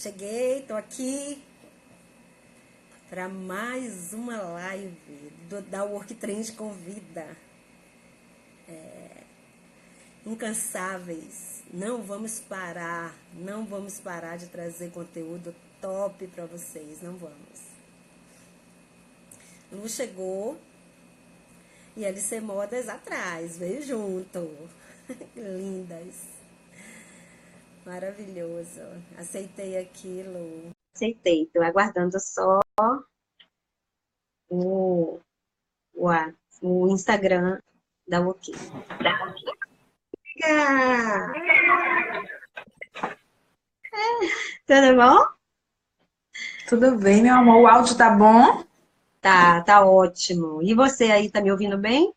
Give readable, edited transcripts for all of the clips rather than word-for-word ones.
Cheguei, tô aqui para mais uma live da Work Trend Convida. Incansáveis, não vamos parar de trazer conteúdo top para vocês, não vamos. Lu chegou e LC Modas atrás, veio junto. Lindas. Maravilhoso. Aceitei aquilo. Aceitei, tô aguardando só o, o Instagram da Woki. Tudo bom? Tudo bem, meu amor? O áudio tá bom? Tá ótimo. E você aí, tá me ouvindo bem?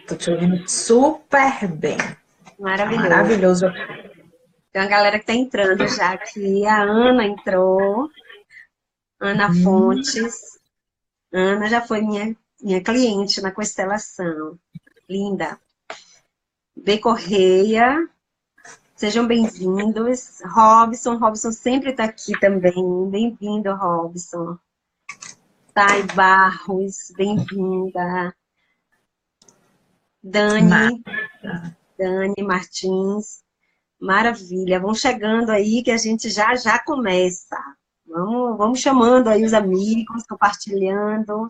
Tô te ouvindo super bem. Maravilhoso. Maravilhoso. Tem uma galera que tá entrando já aqui. A Ana entrou. Ana Fontes. Ana já foi minha cliente na constelação. Linda. B. Correia. Sejam bem-vindos. Robson sempre está aqui também. Bem-vindo, Robson. Thay Barros, bem-vinda. Dani Martins. Maravilha. Vão chegando aí que a gente já começa. Vamos chamando aí os amigos, compartilhando.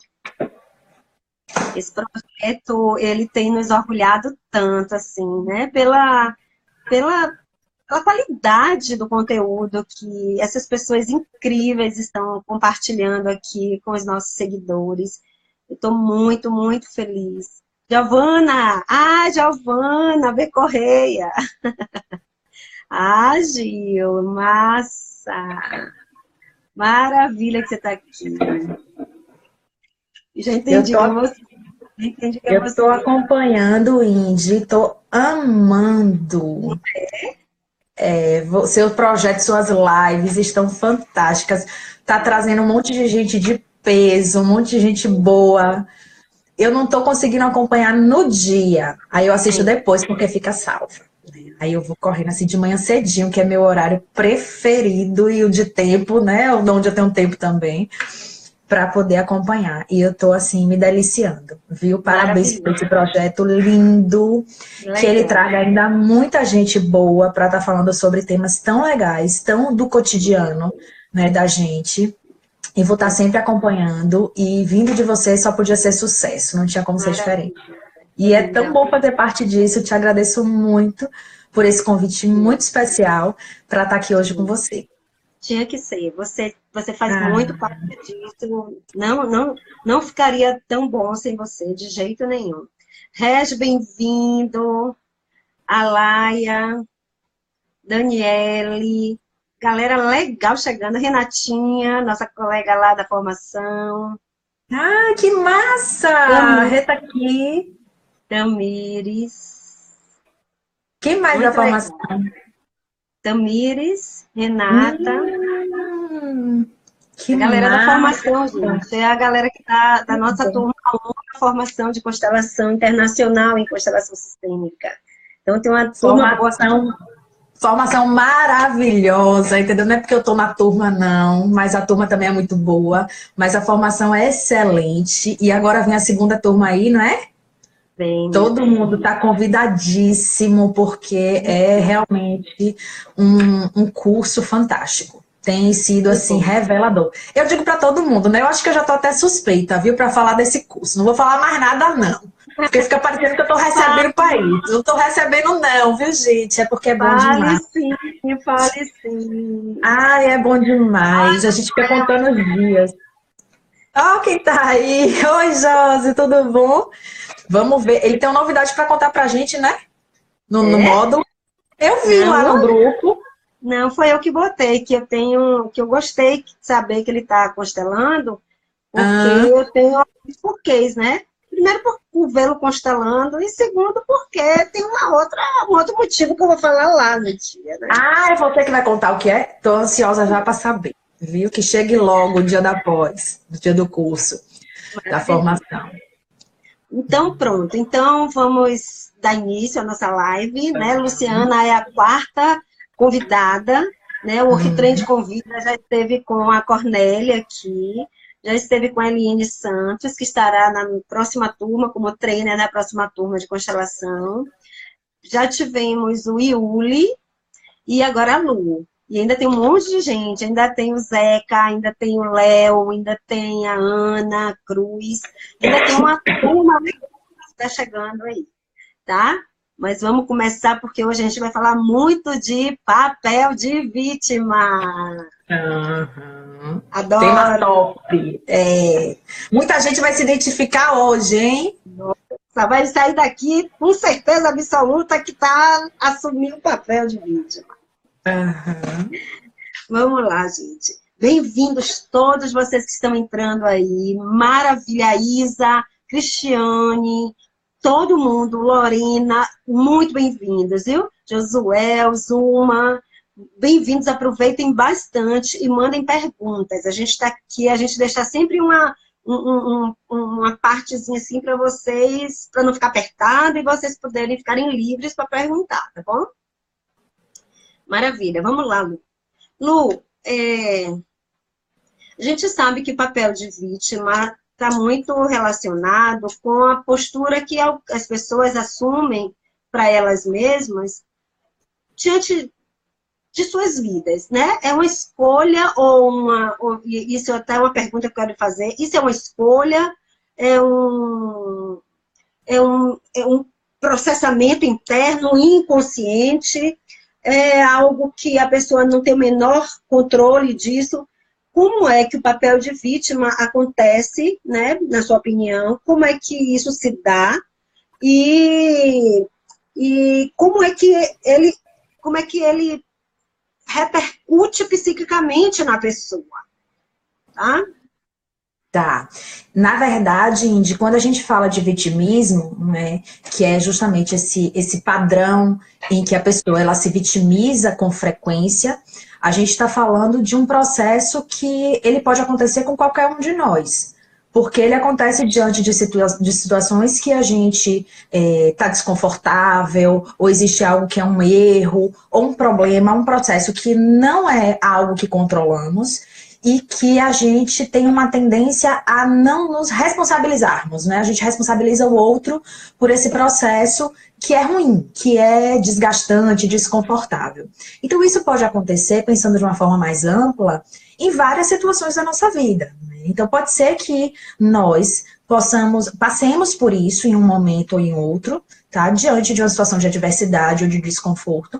Esse projeto, ele tem nos orgulhado tanto, assim, né? Pela qualidade do conteúdo que essas pessoas incríveis estão compartilhando aqui com os nossos seguidores. Eu estou muito, muito feliz. Giovana! Giovana B. Correia! Gil, massa! Maravilha que você está aqui. Já entendi que você... Eu estou acompanhando o Indy, estou amando. Seu projeto, suas lives estão fantásticas. Tá trazendo um monte de gente de peso, um monte de gente boa. Eu não estou conseguindo acompanhar no dia. Aí eu assisto depois porque fica salvo. Aí eu vou correndo assim de manhã cedinho, que é meu horário preferido e o de tempo, né? Onde eu tenho tempo também, para poder acompanhar. E eu tô assim, me deliciando, viu? Parabéns por esse projeto lindo. Legal. Que ele traga ainda muita gente boa para estar falando sobre temas tão legais, tão do cotidiano, né, da gente. E vou estar sempre acompanhando. E vindo de você só podia ser sucesso, não tinha como ser diferente. E é tão bom fazer parte disso. Eu te agradeço muito por esse convite muito especial para estar aqui hoje com você. Tinha que ser. Você faz muito parte disso. Não ficaria tão bom sem você, de jeito nenhum. Reg, bem-vindo. Alaia, Daniele, galera legal chegando. Renatinha, nossa colega lá da formação. Que massa! Reta aqui. Tamires. Quem mais da formação? Tamires, Renata. Que a galera massa. Da formação, gente. É a galera que tá da nossa turma, a formação de constelação internacional em constelação sistêmica. Então tem uma turma Formação maravilhosa, entendeu? Não é porque eu tô na turma, não, mas a turma também é muito boa. Mas a formação é excelente. E agora vem a segunda turma aí, não é? Todo mundo está convidadíssimo, porque é realmente um curso fantástico. Tem sido, assim, revelador. Eu digo para todo mundo, né? Eu acho que eu já tô até suspeita, viu, para falar desse curso. Não vou falar mais nada, não. Porque fica parecendo que eu tô recebendo para isso. Não tô recebendo, não, viu, gente? É porque é bom demais. Fale sim. É bom demais. A gente fica contando os dias. Quem tá aí? Oi, Josi, tudo bom? Vamos ver. Ele tem uma novidade para contar pra gente, né? No módulo. Eu vi lá no grupo. Não, foi eu que botei, que eu gostei de saber que ele está constelando, porque eu tenho alguns porquês, né? Primeiro, por vê-lo constelando, e segundo, porque tem um outro motivo que eu vou falar lá no dia, né? É você que vai contar o que é? Tô ansiosa já para saber, viu? Que chegue logo o dia da pós, o dia do curso, da formação. Então, pronto. Então, vamos dar início à nossa live, né? Luciana é a quarta convidada, né? O Orquitrem de Convida já esteve com a Cornélia aqui, já esteve com a Eliane Santos, que estará na próxima turma, como trainer na próxima turma de constelação. Já tivemos o Iuli e agora a Lu. E ainda tem um monte de gente, ainda tem o Zeca, ainda tem o Léo, ainda tem a Ana Cruz, ainda tem uma turma que está chegando aí, tá? Mas vamos começar, porque hoje a gente vai falar muito de papel de vítima. Uhum. Adoro. Tema top. Muita gente vai se identificar hoje, hein? Nossa, vai sair daqui com certeza absoluta que está assumindo o papel de vítima. Uhum. Vamos lá, gente. Bem-vindos todos vocês que estão entrando aí. Maravilha, Isa, Cristiane, todo mundo, Lorena, muito bem-vindos, viu? Josué, Zuma, bem-vindos, aproveitem bastante e mandem perguntas. A gente está aqui, a gente deixa sempre uma partezinha assim para vocês, para não ficar apertado e vocês poderem ficarem livres para perguntar, tá bom? Maravilha, vamos lá, Lu. Lu, a gente sabe que o papel de vítima está muito relacionado com a postura que as pessoas assumem para elas mesmas diante de suas vidas, né? É uma escolha isso é até uma pergunta que eu quero fazer, isso é uma escolha, é um processamento interno, inconsciente, é algo que a pessoa não tem o menor controle disso. Como é que o papel de vítima acontece, né, na sua opinião? Como é que isso se dá? E como é que ele repercute psiquicamente na pessoa? Tá? Tá. Na verdade, Indy, quando a gente fala de vitimismo, né, que é justamente esse padrão em que a pessoa ela se vitimiza com frequência, a gente está falando de um processo que ele pode acontecer com qualquer um de nós. Porque ele acontece diante de situações que a gente está desconfortável, ou existe algo que é um erro, ou um problema, um processo que não é algo que controlamos, e que a gente tem uma tendência a não nos responsabilizarmos, né? A gente responsabiliza o outro por esse processo que é ruim, que é desgastante, desconfortável. Então isso pode acontecer, pensando de uma forma mais ampla, em várias situações da nossa vida. Né? Então pode ser que nós passemos por isso em um momento ou em outro, tá? Diante de uma situação de adversidade ou de desconforto,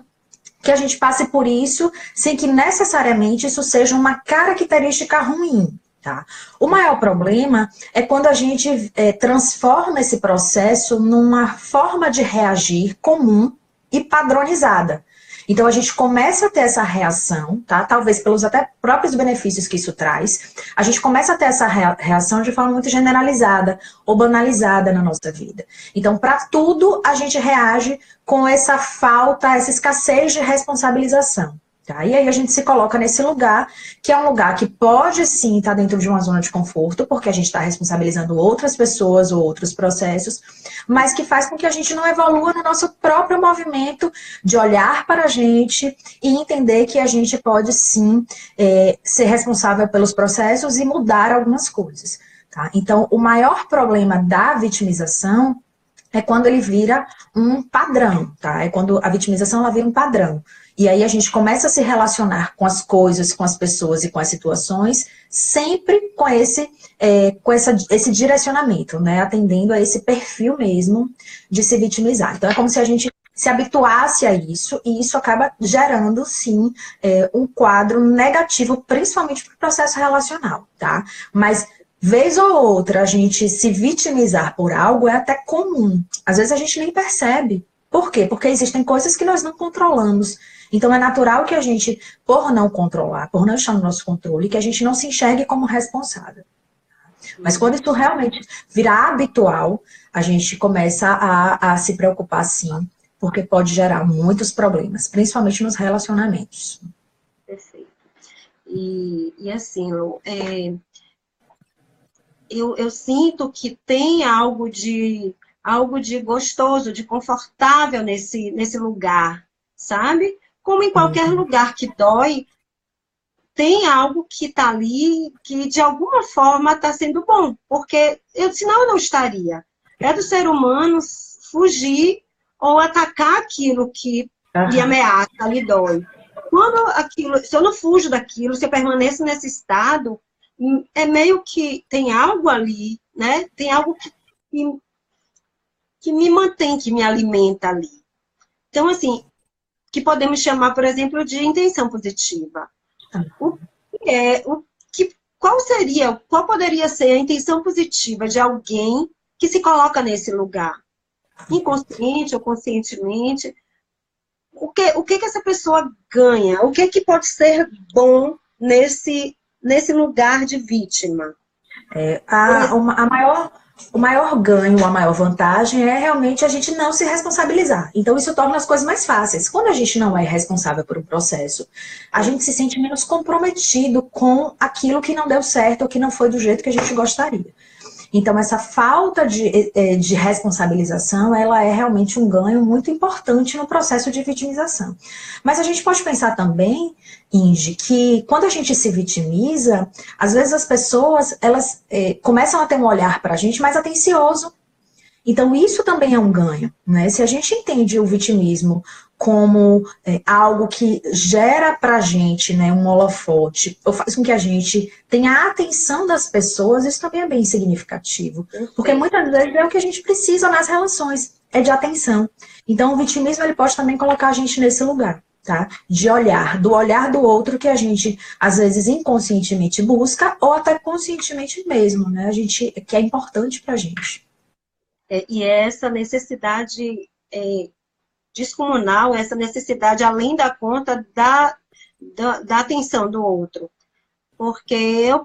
que a gente passe por isso sem que necessariamente isso seja uma característica ruim, tá? O maior problema é quando a gente transforma esse processo numa forma de reagir comum e padronizada. Então a gente começa a ter essa reação, tá? Talvez pelos até próprios benefícios que isso traz, a gente começa a ter essa reação de forma muito generalizada ou banalizada na nossa vida. Então, para tudo, a gente reage com essa falta, essa escassez de responsabilização. Tá? E aí a gente se coloca nesse lugar, que é um lugar que pode sim estar dentro de uma zona de conforto, porque a gente está responsabilizando outras pessoas ou outros processos, mas que faz com que a gente não evolua no nosso próprio movimento de olhar para a gente e entender que a gente pode sim ser responsável pelos processos e mudar algumas coisas. Tá? Então, o maior problema da vitimização é quando ele vira um padrão, tá? É quando a vitimização ela vira um padrão. E aí a gente começa a se relacionar com as coisas, com as pessoas e com as situações, sempre com esse direcionamento, né? Atendendo a esse perfil mesmo de se vitimizar. Então é como se a gente se habituasse a isso, e isso acaba gerando, sim, um quadro negativo, principalmente para o processo relacional, tá? Mas vez ou outra, a gente se vitimizar por algo é até comum. Às vezes a gente nem percebe. Por quê? Porque existem coisas que nós não controlamos. Então é natural que a gente, por não controlar, por não estar no nosso controle, que a gente não se enxergue como responsável. Mas quando isso realmente virar habitual, a gente começa a se preocupar sim, porque pode gerar muitos problemas, principalmente nos relacionamentos. Perfeito. E assim, Lu, eu sinto que tem algo de gostoso, de confortável nesse lugar, sabe? Como em qualquer lugar que dói, tem algo que está ali que de alguma forma está sendo bom, porque senão eu não estaria. É do ser humano fugir ou atacar aquilo que lhe Aham. ameaça, lhe dói. Quando aquilo, se eu não fujo daquilo, se eu permaneço nesse estado, é meio que tem algo ali, né? Tem algo que me mantém, que me alimenta ali. Então, assim, que podemos chamar, por exemplo, de intenção positiva. O que é, qual poderia ser a intenção positiva de alguém que se coloca nesse lugar? Inconsciente ou conscientemente, o que essa pessoa ganha? O que pode ser bom nesse lugar de vítima? O maior ganho, a maior vantagem é realmente a gente não se responsabilizar. Então, isso torna as coisas mais fáceis. Quando a gente não é responsável por um processo, a gente se sente menos comprometido com aquilo que não deu certo ou que não foi do jeito que a gente gostaria. Então, essa falta de responsabilização, ela é realmente um ganho muito importante no processo de vitimização. Mas a gente pode pensar também, Inge, que quando a gente se vitimiza, às vezes as pessoas, elas começam a ter um olhar para a gente mais atencioso. Então, isso também é um ganho, né? Se a gente entende o vitimismo como algo que gera pra gente, né, um holofote, ou faz com que a gente tenha a atenção das pessoas, isso também é bem significativo. Porque muitas vezes é o que a gente precisa nas relações, é de atenção. Então, o vitimismo, ele pode também colocar a gente nesse lugar, tá? De olhar, do olhar do outro que a gente, às vezes, inconscientemente busca, ou até conscientemente mesmo, né? Que é importante pra gente. E essa necessidade descomunal, essa necessidade além da conta da atenção do outro. Porque eu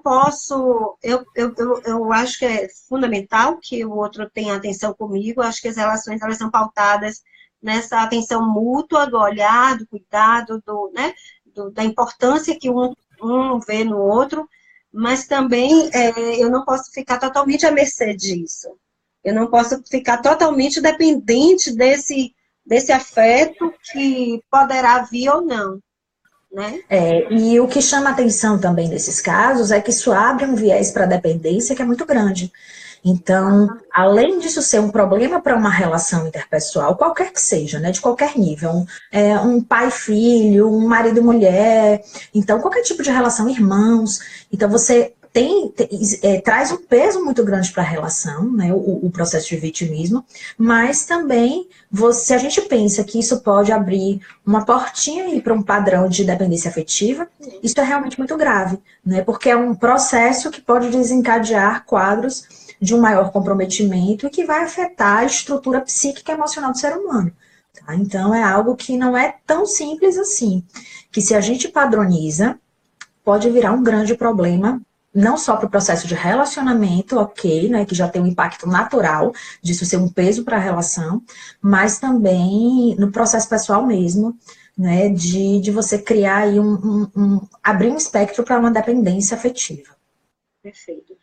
acho que é fundamental que o outro tenha atenção comigo, eu acho que as relações elas são pautadas nessa atenção mútua, do olhar, do cuidado, né, da importância que um vê no outro, mas também eu não posso ficar totalmente à mercê disso. Eu não posso ficar totalmente dependente desse afeto que poderá vir ou não, né? E o que chama atenção também nesses casos é que isso abre um viés para a dependência que é muito grande. Então, além disso ser um problema para uma relação interpessoal, qualquer que seja, né, de qualquer nível, um pai-filho, um marido-mulher, então qualquer tipo de relação, irmãos, então você traz um peso muito grande para a relação, né, o processo de vitimismo, mas também, se a gente pensa que isso pode abrir uma portinha para um padrão de dependência afetiva, isso é realmente muito grave, né, porque é um processo que pode desencadear quadros de um maior comprometimento e que vai afetar a estrutura psíquica e emocional do ser humano. Tá? Então, é algo que não é tão simples assim, que se a gente padroniza, pode virar um grande problema, não só para o processo de relacionamento, ok, né, que já tem um impacto natural disso ser um peso para a relação, mas também no processo pessoal mesmo, né, de você criar aí abrir um espectro para uma dependência afetiva. Perfeito.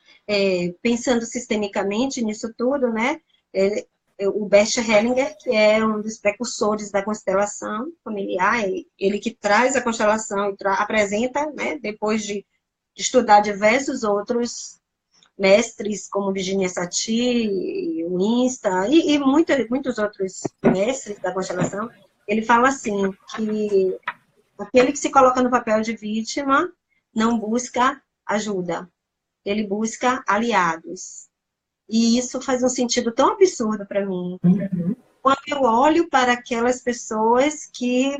Pensando sistemicamente nisso tudo, né? O Bert Hellinger, que é um dos precursores da constelação familiar, ele que traz a constelação e apresenta, né? Depois de estudar diversos outros mestres, como Virginia Satir, Winston, e muitos outros mestres da constelação, ele fala assim, que aquele que se coloca no papel de vítima não busca ajuda, ele busca aliados. E isso faz um sentido tão absurdo para mim. Quando eu olho para aquelas pessoas que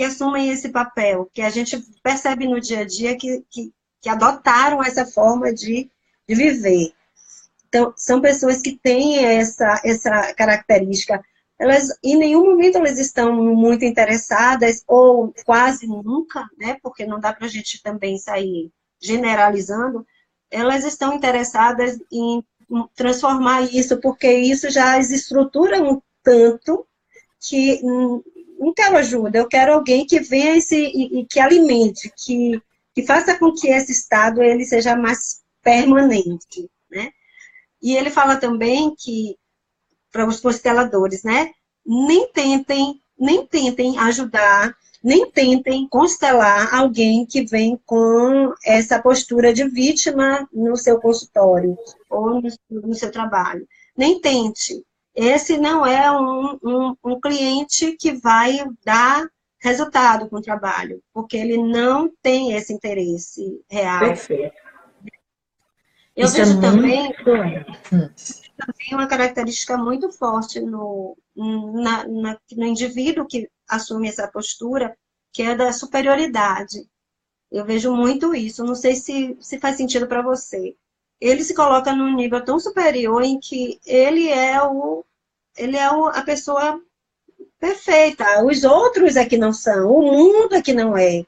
assumem esse papel, que a gente percebe no dia a dia que adotaram essa forma de viver. Então, são pessoas que têm essa característica. Elas, em nenhum momento, elas estão muito interessadas, ou quase nunca, né? Porque não dá para a gente também sair generalizando, elas estão interessadas em transformar isso, porque isso já as estrutura um tanto que não quero ajuda, eu quero alguém que venha e que alimente, que faça com que esse estado ele seja mais permanente, né? E ele fala também que, para os consteladores, né? Nem tentem ajudar, nem tentem constelar alguém que vem com essa postura de vítima no seu consultório ou no seu trabalho. Nem tente. Esse não é um cliente que vai dar resultado com o trabalho, porque ele não tem esse interesse real. Perfeito. Eu Isso vejo é também muito... uma característica muito forte no indivíduo que assume essa postura, que é da superioridade. Eu vejo muito isso, não sei se faz sentido para você. Ele se coloca num nível tão superior em que ele é a pessoa perfeita, os outros é que não são, o mundo é que não é.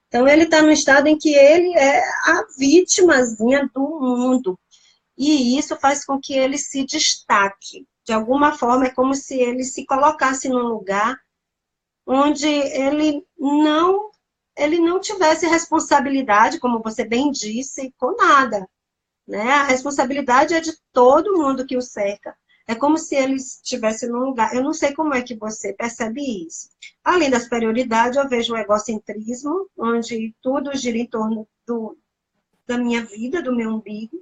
Então, ele está no estado em que ele é a vítimazinha do mundo. E isso faz com que ele se destaque. De alguma forma, é como se ele se colocasse num lugar onde ele não tivesse responsabilidade, como você bem disse, com nada. Né? A responsabilidade é de todo mundo que o cerca. É como se ele estivesse num lugar. Eu não sei como é que você percebe isso. Além da superioridade, eu vejo o egocentrismo, onde tudo gira em torno da minha vida, do meu umbigo.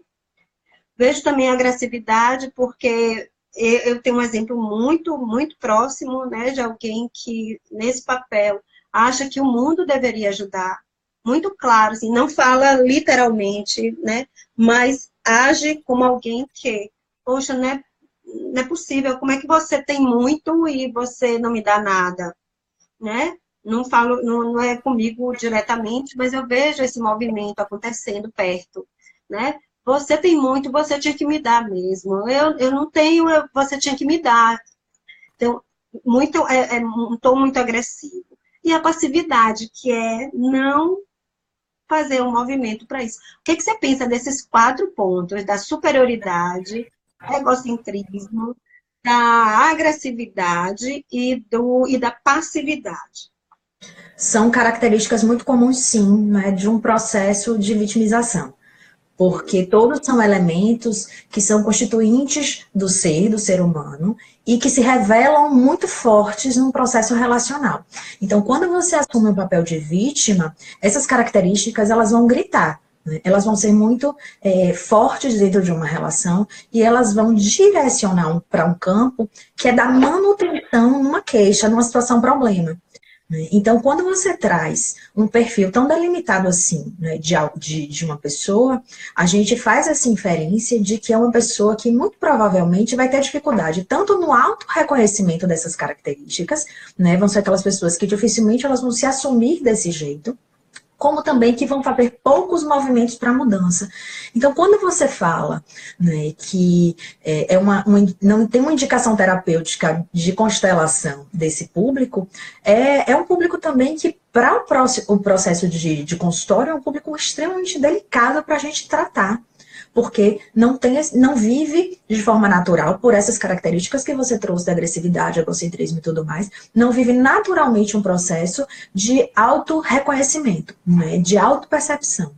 Vejo também a agressividade, porque eu tenho um exemplo muito, muito próximo, né, de alguém que, nesse papel, acha que o mundo deveria ajudar. Muito claro, assim, não fala literalmente, né, mas age como alguém que, poxa, não é possível, como é que você tem muito e você não me dá nada, né? Não falo, não é comigo diretamente, mas eu vejo esse movimento acontecendo perto, né? Você tem muito, você tinha que me dar mesmo. Eu não tenho, você tinha que me dar. Então, um tom muito agressivo. E a passividade, que é não fazer um movimento para isso. O que você pensa desses 4 pontos? Da superioridade, egocentrismo, da agressividade e da passividade. São características muito comuns, sim, né, de um processo de vitimização. Porque todos são elementos que são constituintes do ser humano, e que se revelam muito fortes num processo relacional. Então, quando você assume o papel de vítima, essas características elas vão gritar, né? Elas vão ser muito fortes dentro de uma relação, e elas vão direcionar para um campo que é da manutenção numa queixa, numa situação problema. Então, quando você traz um perfil tão delimitado assim, né, de uma pessoa, a gente faz essa inferência de que é uma pessoa que muito provavelmente vai ter dificuldade tanto no auto-reconhecimento dessas características, né, vão ser aquelas pessoas que dificilmente elas vão se assumir desse jeito, como também que vão fazer poucos movimentos para mudança. Então, quando você fala, né, que não tem uma indicação terapêutica de constelação desse público, é um público também que, para o processo de consultório, é um público extremamente delicado para a gente tratar, porque não vive de forma natural, por essas características que você trouxe da agressividade, egocentrismo e tudo mais, não vive naturalmente um processo de auto-reconhecimento, né, de auto-percepção.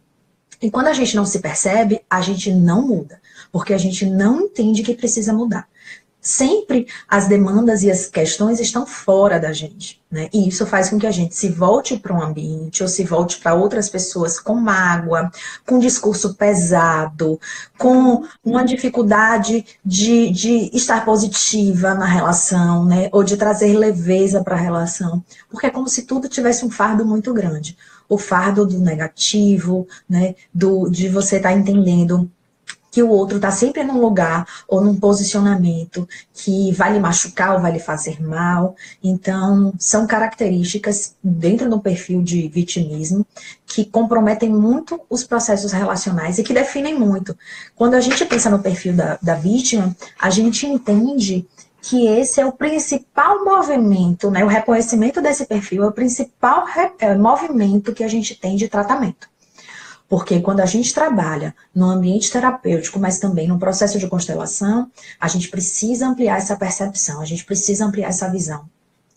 E quando a gente não se percebe, a gente não muda, porque a gente não entende que precisa mudar. Sempre as demandas e as questões estão fora da gente, né? E isso faz com que a gente se volte para um ambiente ou se volte para outras pessoas com mágoa, com discurso pesado, com uma dificuldade de estar positiva na relação, né? Ou de trazer leveza para a relação, porque é como se tudo tivesse um fardo muito grande. O fardo do negativo, né? De você estar entendendo que o outro está sempre num lugar ou num posicionamento que vai lhe machucar ou vai lhe fazer mal. Então, são características dentro do perfil de vitimismo que comprometem muito os processos relacionais e que definem muito. Quando a gente pensa no perfil da vítima, a gente entende que esse é o principal movimento, né? O reconhecimento desse perfil é o principal movimento que a gente tem de tratamento. Porque quando a gente trabalha no ambiente terapêutico, mas também no processo de constelação, a gente precisa ampliar essa percepção, a gente precisa ampliar essa visão.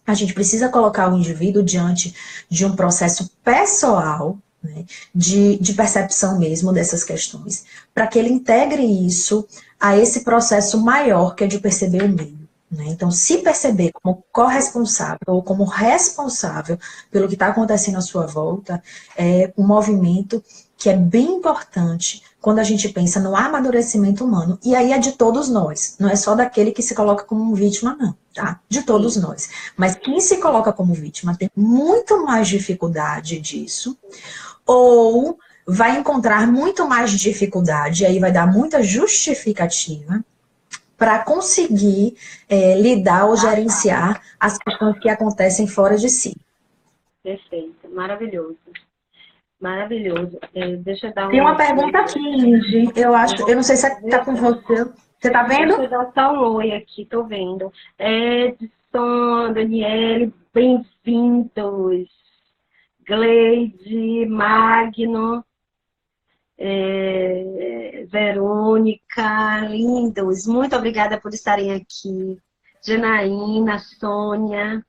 A gente precisa colocar o indivíduo diante de um processo pessoal, né, de percepção mesmo dessas questões, para que ele integre isso a esse processo maior que é de perceber o meio. né? Então, se perceber como corresponsável ou como responsável pelo que está acontecendo à sua volta, é um movimento que é bem importante quando a gente pensa no amadurecimento humano. E aí é de todos nós, não é só daquele que se coloca como vítima, não, tá? De todos nós. Mas quem se coloca como vítima tem muito mais dificuldade disso, ou vai encontrar muito mais dificuldade, e aí vai dar muita justificativa para conseguir lidar ou gerenciar as questões que acontecem fora de si. Perfeito, maravilhoso. Maravilhoso. Deixa eu dar Tem uma pergunta aqui, Indy. Eu não sei se está com você. Você está vendo? Deixa eu dar só um oi aqui, estou vendo. Edson, Daniele, bem-vindos. Gleide, Magno, Verônica, lindos. Muito obrigada por estarem aqui. Janaína, Sônia,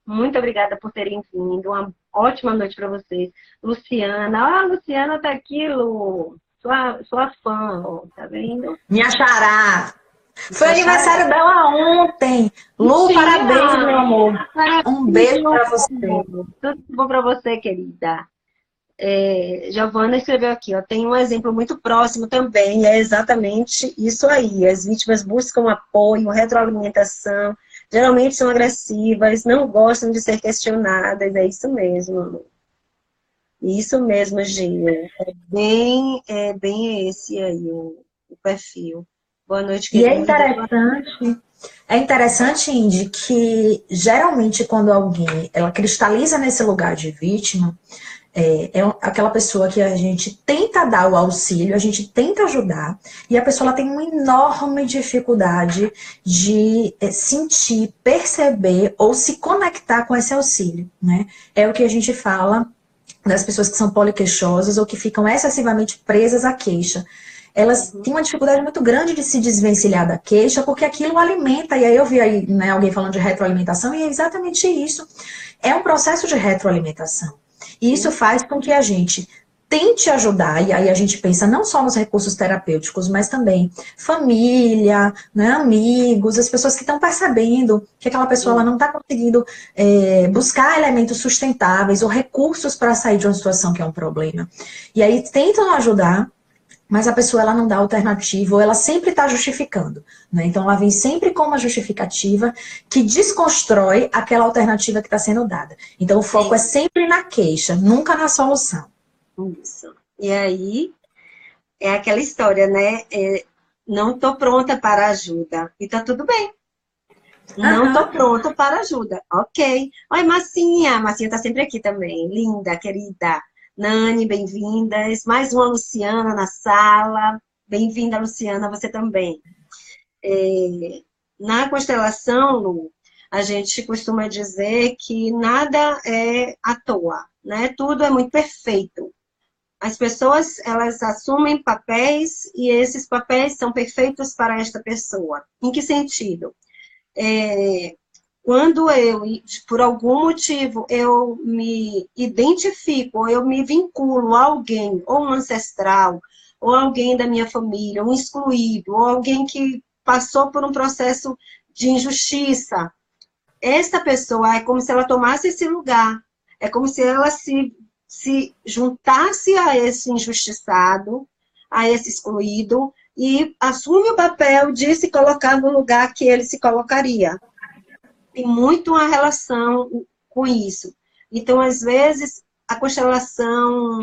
muito obrigada por terem vindo. Uma ótima noite para vocês. Luciana, Luciana tá aqui, Lu. Sua fã, ó, tá vendo? Minha xará. Foi aniversário dela ontem. Lu, parabéns, meu amor. Um beijo para você. Tudo bom para você, querida. Giovana escreveu aqui, ó, tem um exemplo muito próximo também, é exatamente isso aí. As vítimas buscam apoio, retroalimentação, geralmente são agressivas, não gostam de ser questionadas, é isso mesmo, amor. Isso mesmo, Gia. É bem esse aí o perfil. Boa noite, querida. E é interessante, Indy, que geralmente quando alguém ela cristaliza nesse lugar de vítima, é aquela pessoa que a gente tenta dar o auxílio, a gente tenta ajudar, e a pessoa ela tem uma enorme dificuldade de sentir, perceber ou se conectar com esse auxílio, né? É o que a gente fala das pessoas que são poliqueixosas ou que ficam excessivamente presas à queixa. Elas têm uma dificuldade muito grande de se desvencilhar da queixa, porque aquilo alimenta, e aí eu vi aí, né, alguém falando de retroalimentação, e é exatamente isso. É um processo de retroalimentação. E isso faz com que a gente tente ajudar, e aí a gente pensa não só nos recursos terapêuticos, mas também família, né, amigos, as pessoas que estão percebendo que aquela pessoa ela não está conseguindo buscar elementos sustentáveis ou recursos para sair de uma situação que é um problema. E aí tentam ajudar, mas a pessoa ela não dá alternativa, ou ela sempre está justificando, né? Então ela vem sempre com uma justificativa que desconstrói aquela alternativa que está sendo dada. Então o foco é sempre na queixa, nunca na solução. Isso. E aí é aquela história, né? Não estou pronta para ajuda. E tá tudo bem. Não estou pronta para ajuda. Ok. Oi, Massinha. Massinha está sempre aqui também. Linda, querida. Nani, bem-vindas. Mais uma Luciana na sala. Bem-vinda, Luciana, você também. Na constelação, Lu, a gente costuma dizer que nada é à toa, né? Tudo é muito perfeito. As pessoas, elas assumem papéis e esses papéis são perfeitos para esta pessoa. Em que sentido? Quando eu, por algum motivo, eu me identifico, eu me vinculo a alguém, ou um ancestral, ou alguém da minha família, um excluído, ou alguém que passou por um processo de injustiça, esta pessoa é como se ela tomasse esse lugar, é como se ela se juntasse a esse injustiçado, a esse excluído, e assume o papel de se colocar no lugar que ele se colocaria. Tem muito uma relação com isso. Então, às vezes, a constelação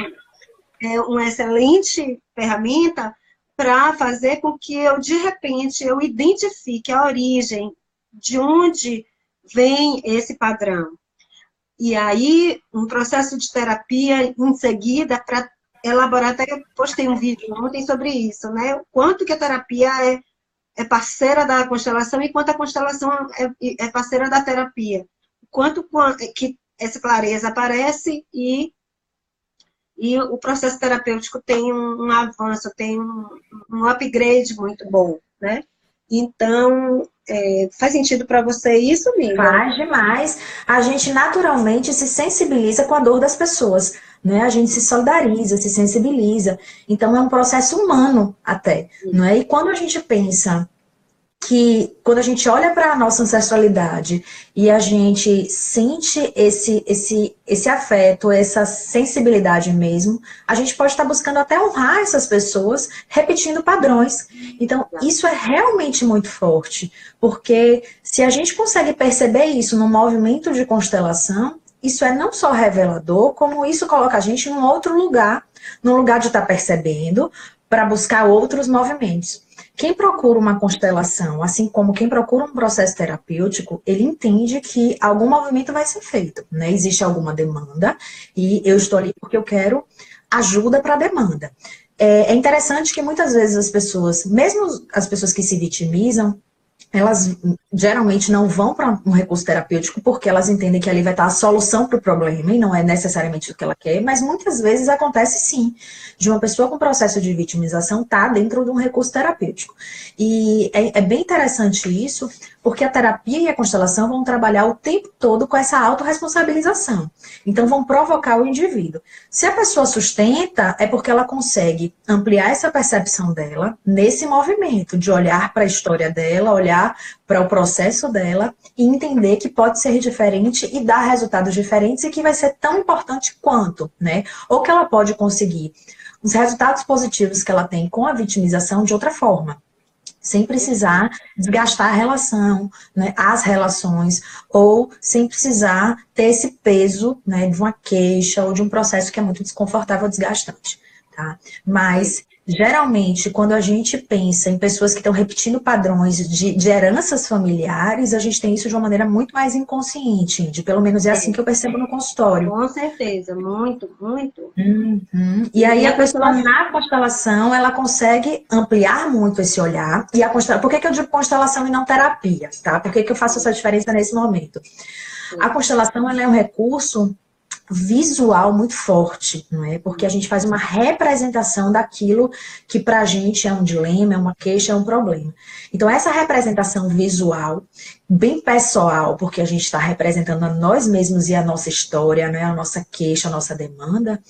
é uma excelente ferramenta para fazer com que eu, de repente, eu identifique a origem, de onde vem esse padrão. E aí, um processo de terapia em seguida, para elaborar, até eu postei um vídeo ontem sobre isso, né? O quanto que a terapia é parceira da constelação e quanto a constelação é parceira da terapia. Quanto que essa clareza aparece e o processo terapêutico tem um avanço, tem um upgrade muito bom, né? Então, faz sentido para você isso, amiga? Faz demais. A gente naturalmente se sensibiliza com a dor das pessoas, né? A gente se solidariza, se sensibiliza. Então, é um processo humano até, não é? E quando a gente pensa que quando a gente olha para a nossa ancestralidade e a gente sente esse afeto, essa sensibilidade mesmo, a gente pode estar buscando até honrar essas pessoas repetindo padrões. Então, isso é realmente muito forte, porque se a gente consegue perceber isso no movimento de constelação, isso é não só revelador, como isso coloca a gente num outro lugar, num lugar de estar percebendo, para buscar outros movimentos. Quem procura uma constelação, assim como quem procura um processo terapêutico, ele entende que algum movimento vai ser feito, né? Existe alguma demanda e eu estou ali porque eu quero ajuda para a demanda. É interessante que muitas vezes as pessoas, mesmo as pessoas que se vitimizam, elas geralmente não vão para um recurso terapêutico porque elas entendem que ali vai estar a solução para o problema e não é necessariamente o que ela quer, mas muitas vezes acontece sim, de uma pessoa com processo de vitimização estar dentro de um recurso terapêutico. E é bem interessante isso, porque a terapia e a constelação vão trabalhar o tempo todo com essa autorresponsabilização. Então vão provocar o indivíduo. Se a pessoa sustenta, é porque ela consegue ampliar essa percepção dela nesse movimento de olhar para a história dela, olhar para o processo dela e entender que pode ser diferente e dar resultados diferentes e que vai ser tão importante quanto, né? Ou que ela pode conseguir os resultados positivos que ela tem com a vitimização de outra forma, sem precisar desgastar a relação, né, as relações, ou sem precisar ter esse peso, né, de uma queixa ou de um processo que é muito desconfortável ou desgastante, tá? Mas, geralmente, quando a gente pensa em pessoas que estão repetindo padrões de heranças familiares, a gente tem isso de uma maneira muito mais inconsciente, de pelo menos é assim que eu percebo no consultório. Com certeza, muito, muito. Uhum. E aí a pessoa na constelação, ela consegue ampliar muito esse olhar. E a por que eu digo constelação e não terapia, tá? Por que eu faço essa diferença nesse momento? A constelação, ela é um recurso visual muito forte, não é? Porque a gente faz uma representação daquilo que pra gente é um dilema, é uma queixa, é um problema. Então essa representação visual, bem pessoal, porque a gente está representando a nós mesmos e a nossa história, né? A nossa queixa, a nossa demanda,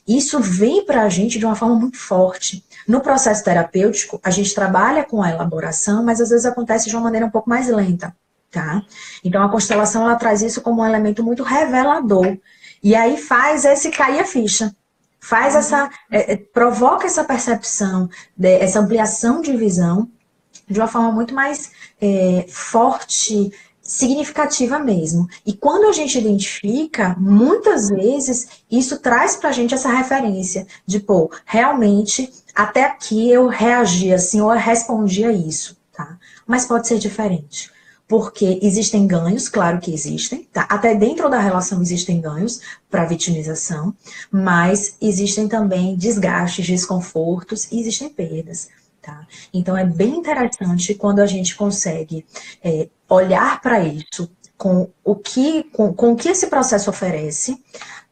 isso vem pra gente de uma forma muito forte. No processo terapêutico, a gente trabalha com a elaboração, mas às vezes acontece de uma maneira um pouco mais lenta, tá? Então a constelação, ela traz isso como um elemento muito revelador. E aí faz esse cair a ficha. Faz essa, provoca essa percepção, essa ampliação de visão de uma forma muito mais forte, significativa mesmo. E quando a gente identifica, muitas vezes, isso traz pra gente essa referência de, pô, realmente, até aqui eu reagi assim, ou eu respondi a isso, tá? Mas pode ser diferente. Porque existem ganhos, claro que existem, tá? Até dentro da relação existem ganhos para vitimização, mas existem também desgastes, desconfortos e existem perdas, tá? Então é bem interessante quando a gente consegue olhar para isso com o que esse processo oferece,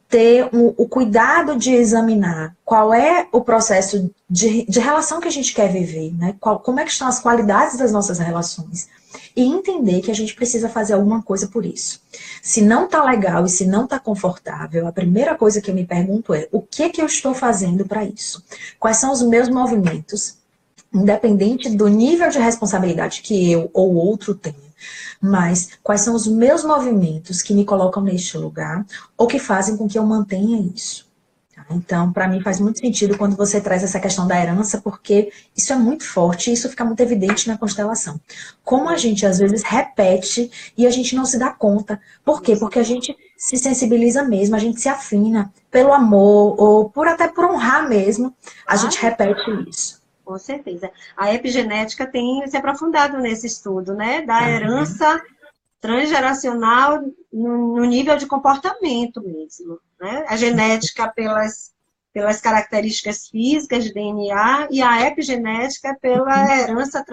ter o cuidado de examinar qual é o processo de relação que a gente quer viver, né? Como é que estão as qualidades das nossas relações. E entender que a gente precisa fazer alguma coisa por isso. Se não tá legal e se não tá confortável, a primeira coisa que eu me pergunto é: o que eu estou fazendo para isso? Quais são os meus movimentos? Independente do nível de responsabilidade que eu ou o outro tenha. Mas quais são os meus movimentos que me colocam neste lugar ou que fazem com que eu mantenha isso? Então, para mim faz muito sentido quando você traz essa questão da herança, porque isso é muito forte e isso fica muito evidente na constelação. Como a gente às vezes repete e a gente não se dá conta. Por quê? Porque a gente se sensibiliza mesmo, a gente se afina pelo amor ou até por honrar mesmo, a gente repete isso. Com certeza. A epigenética tem se aprofundado nesse estudo, né? Da herança transgeracional no nível de comportamento mesmo, né? A genética pelas características físicas de DNA e a epigenética pela herança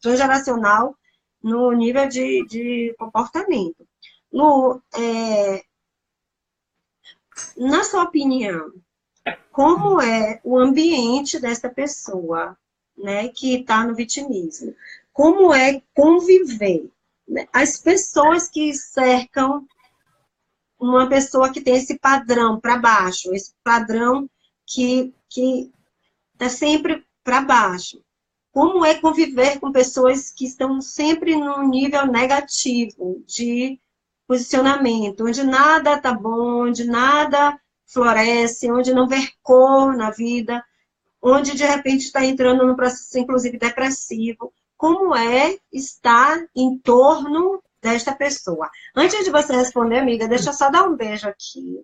transgeracional no nível de comportamento. Lu, na sua opinião, como é o ambiente dessa pessoa, né, que está no vitimismo? Como é conviver? As pessoas que cercam uma pessoa que tem esse padrão para baixo, esse padrão que está sempre para baixo. como é conviver com pessoas que estão sempre num nível negativo de posicionamento, onde nada tá bom, onde nada floresce, onde não vê cor na vida, onde de repente está entrando num processo, inclusive, depressivo. Como é estar em torno desta pessoa? Antes de você responder, amiga, deixa eu só dar um beijo aqui.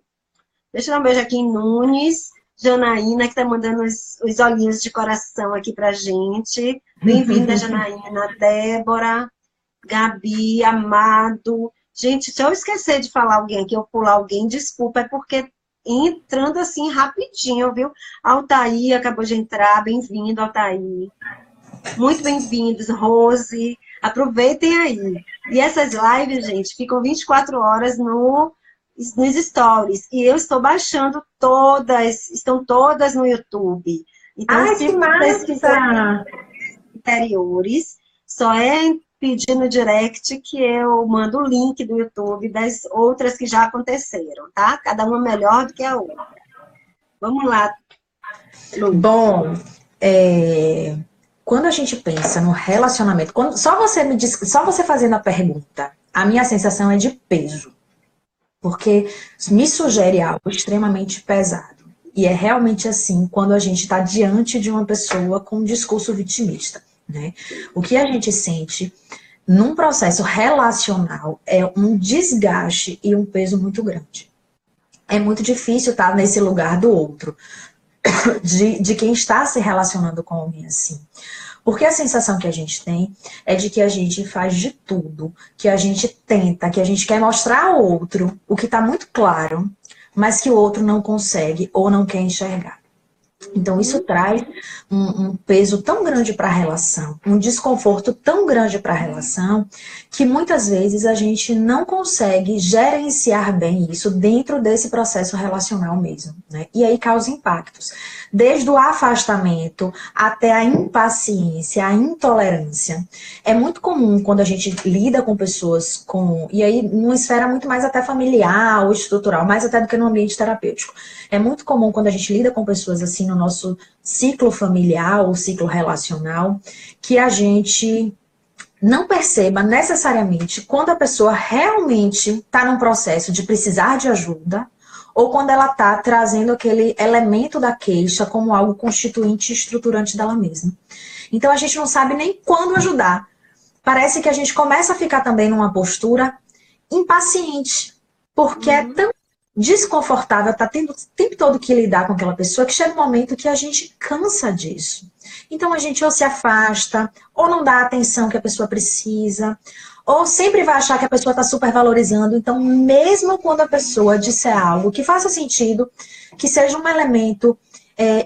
Deixa eu dar um beijo aqui em Nunes, Janaína, que está mandando os olhinhos de coração aqui pra gente. Bem-vinda, Janaína, Débora, Gabi, Amado. Gente, se eu esquecer de falar alguém aqui, eu pular alguém, desculpa, é porque entrando assim rapidinho, viu? Altair acabou de entrar, bem-vindo, Altair. Muito bem-vindos, Rose. Aproveitem aí. E essas lives, gente, ficam 24 horas nos stories. E eu estou baixando todas, estão todas no YouTube. Então, Ai, se que vocês quiserem massa! anteriores, só é pedir no direct que eu mando o link do YouTube das outras que já aconteceram, tá? Cada uma melhor do que a outra. Vamos lá, Lu. Bom, quando a gente pensa no relacionamento, só você me diz, só você fazendo a pergunta, a minha sensação é de peso. Porque me sugere algo extremamente pesado. E é realmente assim quando a gente está diante de uma pessoa com um discurso vitimista, né? O que a gente sente num processo relacional é um desgaste e um peso muito grande. É muito difícil estar nesse lugar do outro, de quem está se relacionando com alguém assim. Porque a sensação que a gente tem é de que a gente faz de tudo, que a gente tenta, que a gente quer mostrar ao outro o que está muito claro, mas que o outro não consegue ou não quer enxergar. Então, isso traz um peso tão grande para a relação, um desconforto tão grande para a relação, que muitas vezes a gente não consegue gerenciar bem isso dentro desse processo relacional mesmo, né? E aí causa impactos. Desde o afastamento até a impaciência, a intolerância. É muito comum quando a gente lida com pessoas com... E aí, numa esfera muito mais até familiar ou estrutural, mais até do que no ambiente terapêutico. É muito comum quando a gente lida com pessoas assim no nosso ciclo familiar ou ciclo relacional, que a gente não perceba necessariamente quando a pessoa realmente está num processo de precisar de ajuda ou quando ela está trazendo aquele elemento da queixa como algo constituinte e estruturante dela mesma. Então a gente não sabe nem quando ajudar. Parece que a gente começa a ficar também numa postura impaciente, porque é tão desconfortável, tá tendo o tempo todo que lidar com aquela pessoa, que chega um momento que a gente cansa disso. Então a gente ou se afasta, ou não dá a atenção que a pessoa precisa, ou sempre vai achar que a pessoa está supervalorizando. Então, mesmo quando a pessoa disser algo que faça sentido, que seja um elemento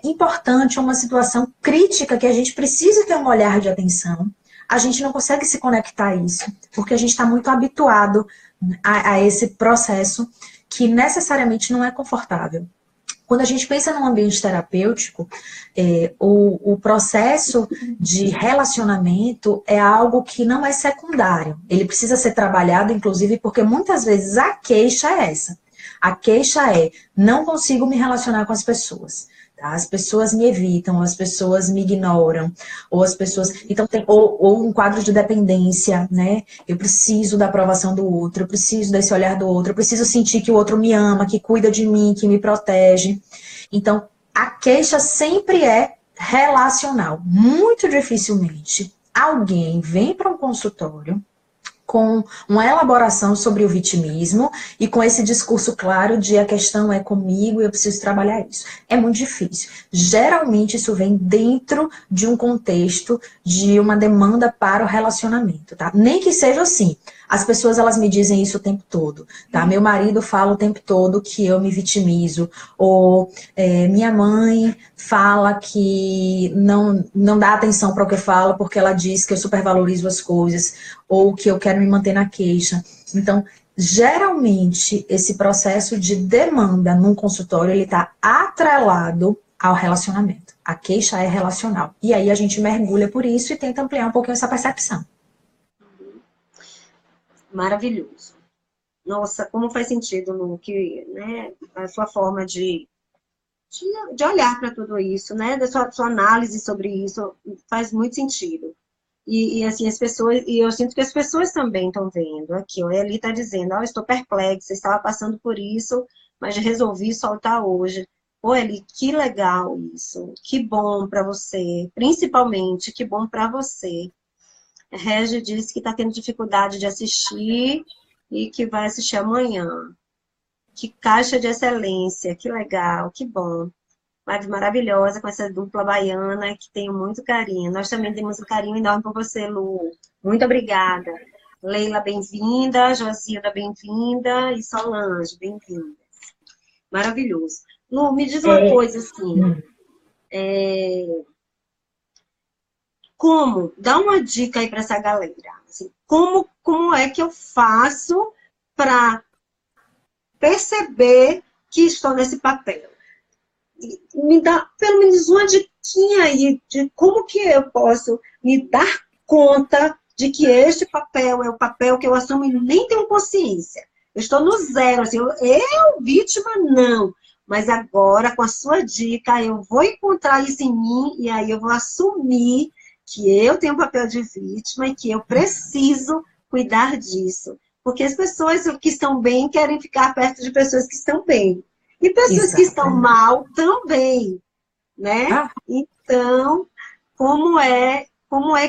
importante, uma situação crítica, que a gente precisa ter um olhar de atenção, a gente não consegue se conectar a isso, porque a gente está muito habituado a esse processo que necessariamente não é confortável. Quando a gente pensa num ambiente terapêutico, o processo de relacionamento é algo que não é secundário. Ele precisa ser trabalhado, inclusive, porque muitas vezes a queixa é essa. A queixa é, não consigo me relacionar com as pessoas. Tá? As pessoas me evitam, as pessoas me ignoram, ou as pessoas... Então, ou um quadro de dependência, né? Eu preciso da aprovação do outro, eu preciso desse olhar do outro, eu preciso sentir que o outro me ama, que cuida de mim, que me protege. Então, a queixa sempre é relacional. Muito dificilmente alguém vem para um consultório com uma elaboração sobre o vitimismo e com esse discurso claro de a questão é comigo e eu preciso trabalhar isso. É muito difícil. Geralmente isso vem dentro de um contexto de uma demanda para o relacionamento, tá? Nem que seja assim. As pessoas, elas me dizem isso o tempo todo, tá? Meu marido fala o tempo todo que eu me vitimizo, ou minha mãe fala que não dá atenção para o que eu falo porque ela diz que eu supervalorizo as coisas, ou que eu quero me manter na queixa. Então, geralmente, esse processo de demanda num consultório, ele está atrelado ao relacionamento. A queixa é relacional. E aí a gente mergulha por isso e tenta ampliar um pouquinho essa percepção. Maravilhoso. Nossa, como faz sentido no que, né, a sua forma de de olhar para tudo isso, né? Da sua análise sobre isso faz muito sentido. E assim, as pessoas, e eu sinto que as pessoas também estão vendo aqui, ó, a Eli está dizendo, ó, estou perplexa, estava passando por isso, mas resolvi soltar hoje. Pô, Eli, que legal isso, que bom para você, principalmente, que bom para você. A Regi disse que está tendo dificuldade de assistir e que vai assistir amanhã. Que caixa de excelência, que legal, que bom. Live maravilhosa com essa dupla baiana que tenho muito carinho. Nós também temos um carinho enorme por você, Lu. Muito obrigada. Leila, bem-vinda. Josilda, bem-vinda. E Solange, bem-vinda. Maravilhoso. Lu, me diz uma coisa assim. Como? Dá uma dica aí para essa galera. Assim, como é que eu faço para perceber que estou nesse papel? Me dá pelo menos uma diquinha aí de como que eu posso me dar conta de que este papel é o papel que eu assumo e nem tenho consciência. Eu estou no zero, assim, eu vítima, não. Mas agora, com a sua dica, eu vou encontrar isso em mim e aí eu vou assumir que eu tenho um papel de vítima e que eu preciso cuidar disso. Porque as pessoas que estão bem querem ficar perto de pessoas que estão bem. E pessoas que estão mal também, né? Então, como é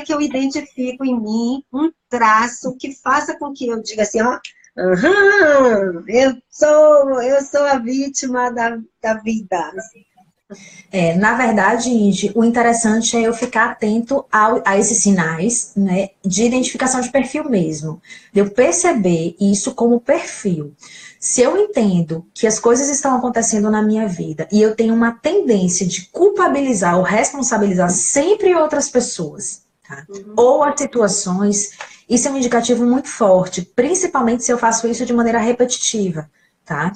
que eu identifico em mim um traço que faça com que eu diga assim, ó, eu sou a vítima da vida. Na verdade, Indy, o interessante é eu ficar atento a esses sinais, né, de identificação de perfil mesmo. De eu perceber isso como perfil. Se eu entendo que as coisas estão acontecendo na minha vida e eu tenho uma tendência de culpabilizar ou responsabilizar sempre outras pessoas, tá? Ou as situações, isso é um indicativo muito forte, principalmente se eu faço isso de maneira repetitiva, tá?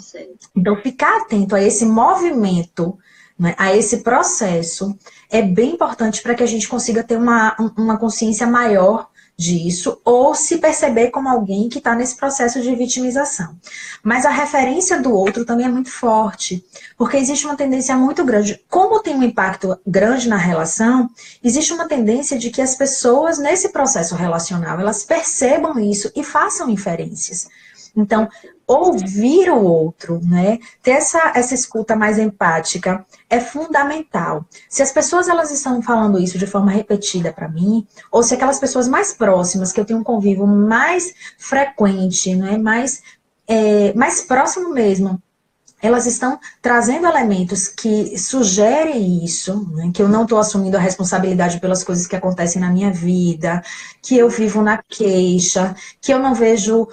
Então, ficar atento a esse movimento, né, a esse processo, é bem importante para que a gente consiga ter uma consciência maior disso, ou se perceber como alguém que está nesse processo de vitimização. Mas a referência do outro também é muito forte, porque existe uma tendência muito grande, como tem um impacto grande na relação, existe uma tendência de que as pessoas nesse processo relacional, elas percebam isso e façam inferências. Então, ouvir o outro, né? Ter essa escuta mais empática é fundamental. Se as pessoas elas estão falando isso de forma repetida para mim, ou se aquelas pessoas mais próximas, que eu tenho um convívio mais frequente, né? Mais próximo mesmo, elas estão trazendo elementos que sugerem isso, né, que eu não estou assumindo a responsabilidade pelas coisas que acontecem na minha vida, que eu vivo na queixa, que eu não vejo,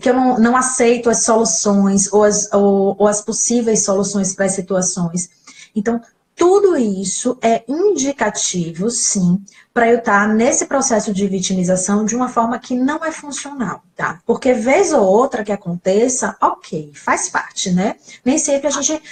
que eu não aceito as soluções ou as possíveis soluções para as situações. Então, tudo isso é indicativo, sim, para eu estar nesse processo de vitimização de uma forma que não é funcional, tá? Porque vez ou outra que aconteça, ok, faz parte, né? Nem sempre a gente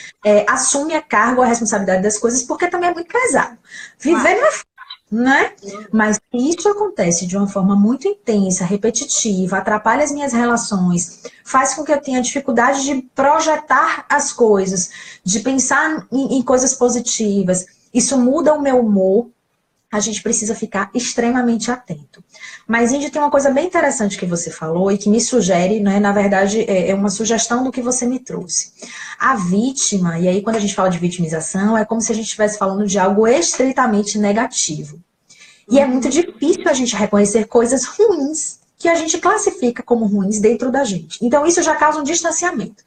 assume a carga ou a responsabilidade das coisas, porque também é muito pesado. Viver não é fácil, né? Mas isso acontece de uma forma muito intensa, repetitiva, atrapalha as minhas relações, faz com que eu tenha dificuldade de projetar as coisas, de pensar em coisas positivas. Isso muda o meu humor. A gente precisa ficar extremamente atento. Mas, Indy, tem uma coisa bem interessante que você falou e que me sugere, né, na verdade, é uma sugestão do que você me trouxe. A vítima, e aí quando a gente fala de vitimização, é como se a gente estivesse falando de algo estritamente negativo. E é muito difícil a gente reconhecer coisas ruins que a gente classifica como ruins dentro da gente. Então, isso já causa um distanciamento.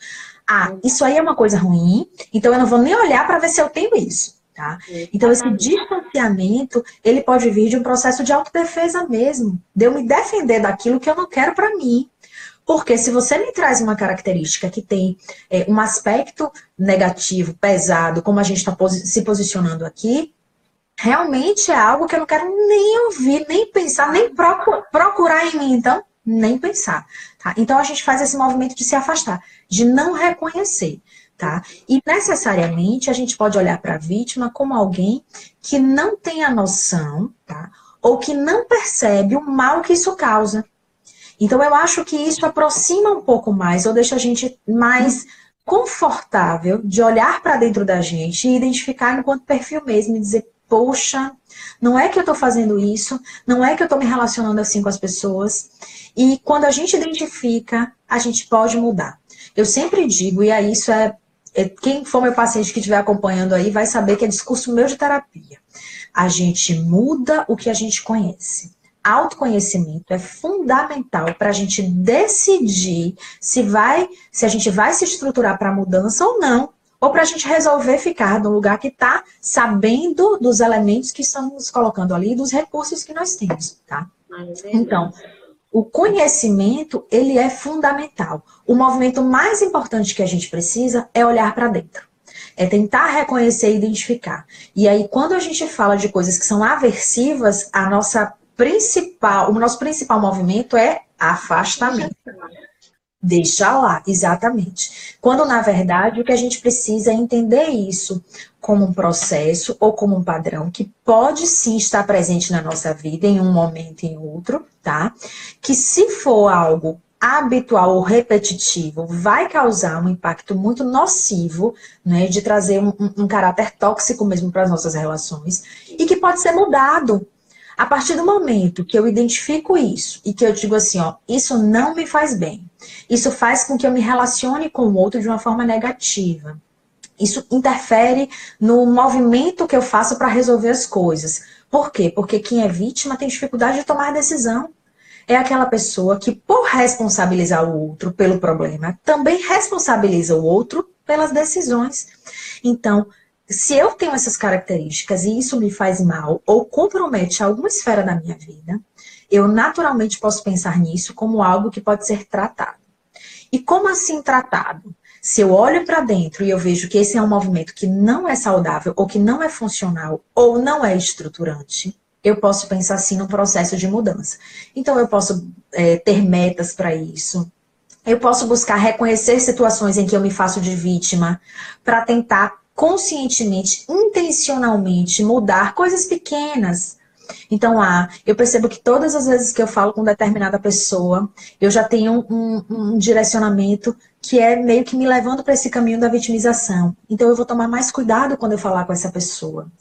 Isso aí é uma coisa ruim, então eu não vou nem olhar para ver se eu tenho isso. Tá? Então, esse distanciamento, ele pode vir de um processo de autodefesa mesmo, de eu me defender daquilo que eu não quero para mim. Porque se você me traz uma característica que tem um aspecto negativo, pesado, como a gente está se posicionando aqui, realmente é algo que eu não quero nem ouvir, nem pensar, nem procurar em mim, então, nem pensar. Tá? Então, a gente faz esse movimento de se afastar, de não reconhecer. Tá? E necessariamente a gente pode olhar para a vítima como alguém que não tem a noção, tá? Ou que não percebe o mal que isso causa. Então eu acho que isso aproxima um pouco mais, ou deixa a gente mais confortável de olhar para dentro da gente e identificar enquanto perfil mesmo e dizer, poxa, não é que eu estou fazendo isso, não é que eu estou me relacionando assim com as pessoas. E quando a gente identifica, a gente pode mudar. Eu sempre digo, e aí isso quem for meu paciente que estiver acompanhando aí vai saber que é discurso meu de terapia. A gente muda o que a gente conhece. Autoconhecimento é fundamental para a gente decidir se a gente vai se estruturar para a mudança ou não, ou para a gente resolver ficar no lugar que está, sabendo dos elementos que estamos colocando ali, dos recursos que nós temos, tá? Então, o conhecimento, ele é fundamental. O movimento mais importante que a gente precisa é olhar para dentro. É tentar reconhecer e identificar. E aí, quando a gente fala de coisas que são aversivas, o nosso principal movimento é afastamento. Deixa lá, exatamente. Quando, na verdade, o que a gente precisa é entender isso como um processo ou como um padrão que pode sim estar presente na nossa vida em um momento e em outro, tá? Que se for algo habitual ou repetitivo, vai causar um impacto muito nocivo, né? De trazer um caráter tóxico mesmo para as nossas relações e que pode ser mudado. A partir do momento que eu identifico isso e que eu digo assim, ó, isso não me faz bem, isso faz com que eu me relacione com o outro de uma forma negativa. Isso interfere no movimento que eu faço para resolver as coisas. Por quê? Porque quem é vítima tem dificuldade de tomar decisão. É aquela pessoa que, por responsabilizar o outro pelo problema, também responsabiliza o outro pelas decisões. Então, se eu tenho essas características e isso me faz mal ou compromete alguma esfera da minha vida, eu naturalmente posso pensar nisso como algo que pode ser tratado. E como assim tratado? Se eu olho para dentro e eu vejo que esse é um movimento que não é saudável, ou que não é funcional, ou não é estruturante, eu posso pensar assim no processo de mudança. Então eu posso ter metas para isso. Eu posso buscar reconhecer situações em que eu me faço de vítima para tentar conscientemente, intencionalmente mudar coisas pequenas. Então, eu percebo que todas as vezes que eu falo com determinada pessoa, eu já tenho um direcionamento que é meio que me levando para esse caminho da vitimização. Então, eu vou tomar mais cuidado quando eu falar com essa pessoa.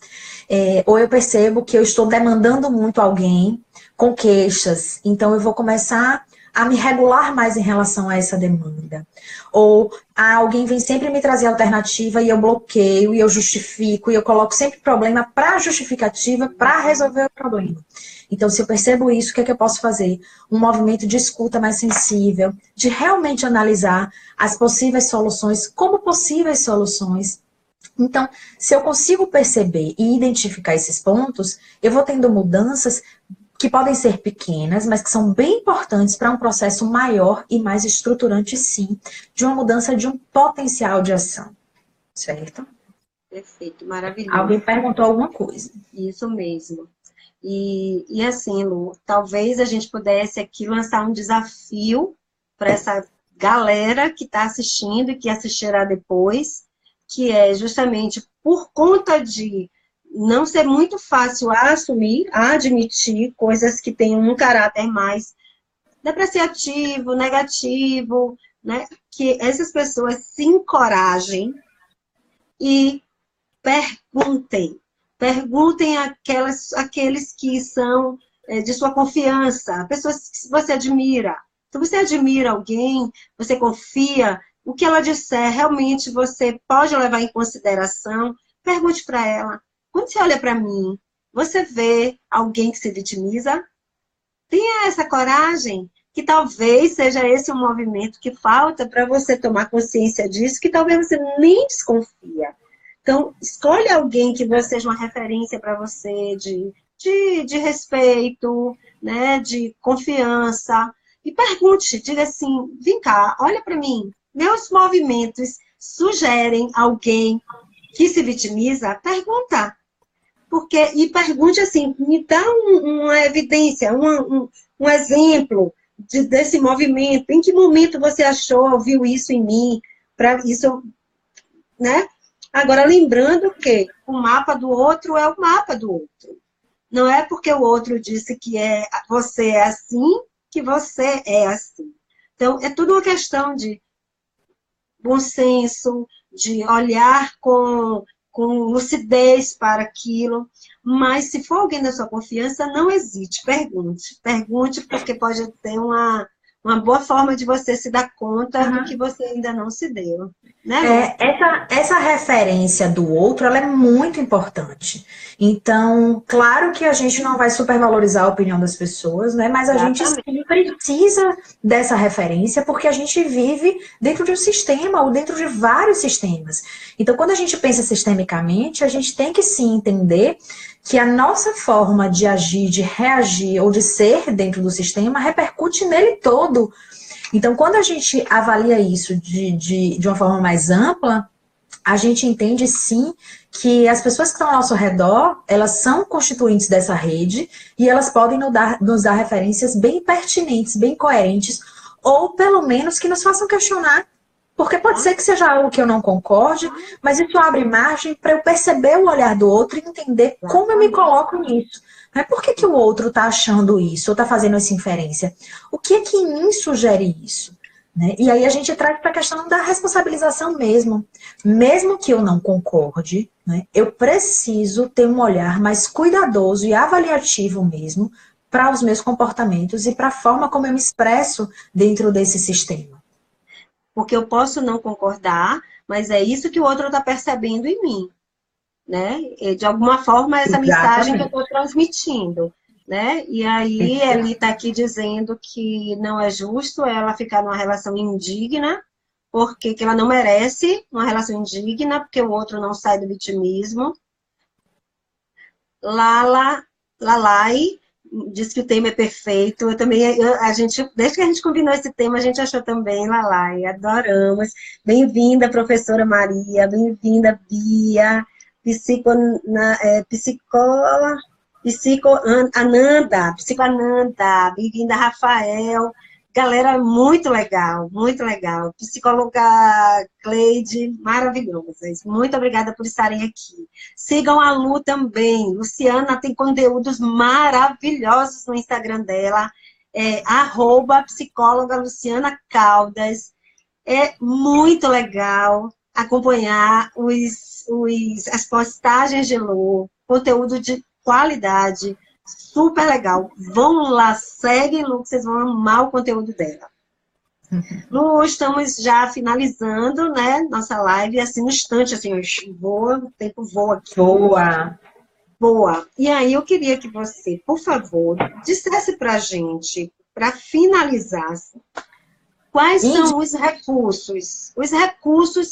Ou eu percebo que eu estou demandando muito alguém com queixas. Então, eu vou começar a me regular mais em relação a essa demanda. Ou alguém vem sempre me trazer alternativa e eu bloqueio, e eu justifico, e eu coloco sempre problema para justificativa, para resolver o problema. Então, se eu percebo isso, o que é que eu posso fazer? Um movimento de escuta mais sensível, de realmente analisar as possíveis soluções como possíveis soluções. Então, se eu consigo perceber e identificar esses pontos, eu vou tendo mudanças que podem ser pequenas, mas que são bem importantes para um processo maior e mais estruturante, sim, de uma mudança de um potencial de ação. Certo? Perfeito, maravilhoso. Alguém perguntou alguma coisa. Isso mesmo. E assim, Lu, talvez a gente pudesse aqui lançar um desafio para essa galera que está assistindo e que assistirá depois, que é justamente por conta de não ser muito fácil a assumir, a admitir coisas que têm um caráter mais depreciativo, negativo, né? Que essas pessoas se encorajem e perguntem. Perguntem aqueles que são de sua confiança, pessoas que você admira. Se você admira alguém, você confia, o que ela disser realmente você pode levar em consideração, pergunte para ela. Quando você olha para mim, você vê alguém que se vitimiza? Tenha essa coragem, que talvez seja esse um movimento que falta para você tomar consciência disso, que talvez você nem desconfia. Então, escolha alguém que seja uma referência para você de respeito, né, de confiança, e pergunte, diga assim, vem cá, olha para mim, meus movimentos sugerem alguém que se vitimiza? Pergunta. E pergunte assim, me dá uma evidência, um exemplo desse movimento. Em que momento você viu isso em mim? Para isso, né? Agora, lembrando que o mapa do outro é o mapa do outro. Não é porque o outro disse que você é assim, que você é assim. Então, é tudo uma questão de bom senso, de olhar com lucidez para aquilo. Mas se for alguém da sua confiança, não hesite, pergunte. Pergunte, porque pode ter uma boa forma de você se dar conta do que você ainda não se deu. Né, essa referência do outro, ela é muito importante. Então, claro que a gente não vai supervalorizar a opinião das pessoas, né? Mas a gente sim precisa dessa referência porque a gente vive dentro de um sistema ou dentro de vários sistemas. Então, quando a gente pensa sistemicamente, a gente tem que sim entender que a nossa forma de agir, de reagir ou de ser dentro do sistema repercute nele todo. Então, quando a gente avalia isso de uma forma mais ampla, a gente entende sim que as pessoas que estão ao nosso redor, elas são constituintes dessa rede e elas podem nos dar referências bem pertinentes, bem coerentes, ou pelo menos que nos façam questionar. Porque pode ser que seja algo que eu não concorde, mas isso abre margem para eu perceber o olhar do outro e entender como eu me coloco nisso. Por que o outro está achando isso, ou está fazendo essa inferência? O que é que em mim sugere isso? Né? E aí a gente traz para a questão da responsabilização mesmo. Mesmo que eu não concorde, né, eu preciso ter um olhar mais cuidadoso e avaliativo mesmo para os meus comportamentos e para a forma como eu me expresso dentro desse sistema. Porque eu posso não concordar, mas é isso que o outro está percebendo em mim. Né? De alguma forma, essa mensagem que eu estou transmitindo. Né? E aí, ele está aqui dizendo que não é justo ela ficar numa relação indigna, porque que ela não merece uma relação indigna, porque o outro não sai do vitimismo. Lalai diz que o tema é perfeito. Eu também, desde que a gente combinou esse tema, a gente achou também, Lalai, adoramos. Bem-vinda, professora Maria, bem-vinda, Bia. Psicoananda, bem-vinda, Rafael. Galera, muito legal, muito legal. Psicóloga Cleide, maravilhosas. Muito obrigada por estarem aqui. Sigam a Lu também. Luciana tem conteúdos maravilhosos no Instagram dela. @psicóloga Luciana Caldas. É muito legal acompanhar as postagens de Lu, conteúdo de qualidade, super legal. Vão lá, seguem Lu, que vocês vão amar o conteúdo dela. Lu, estamos já finalizando, né, nossa live, assim, no instante, assim, voa, o tempo voa aqui. Voa. E aí, eu queria que você, por favor, dissesse pra gente, para finalizar, quais são os recursos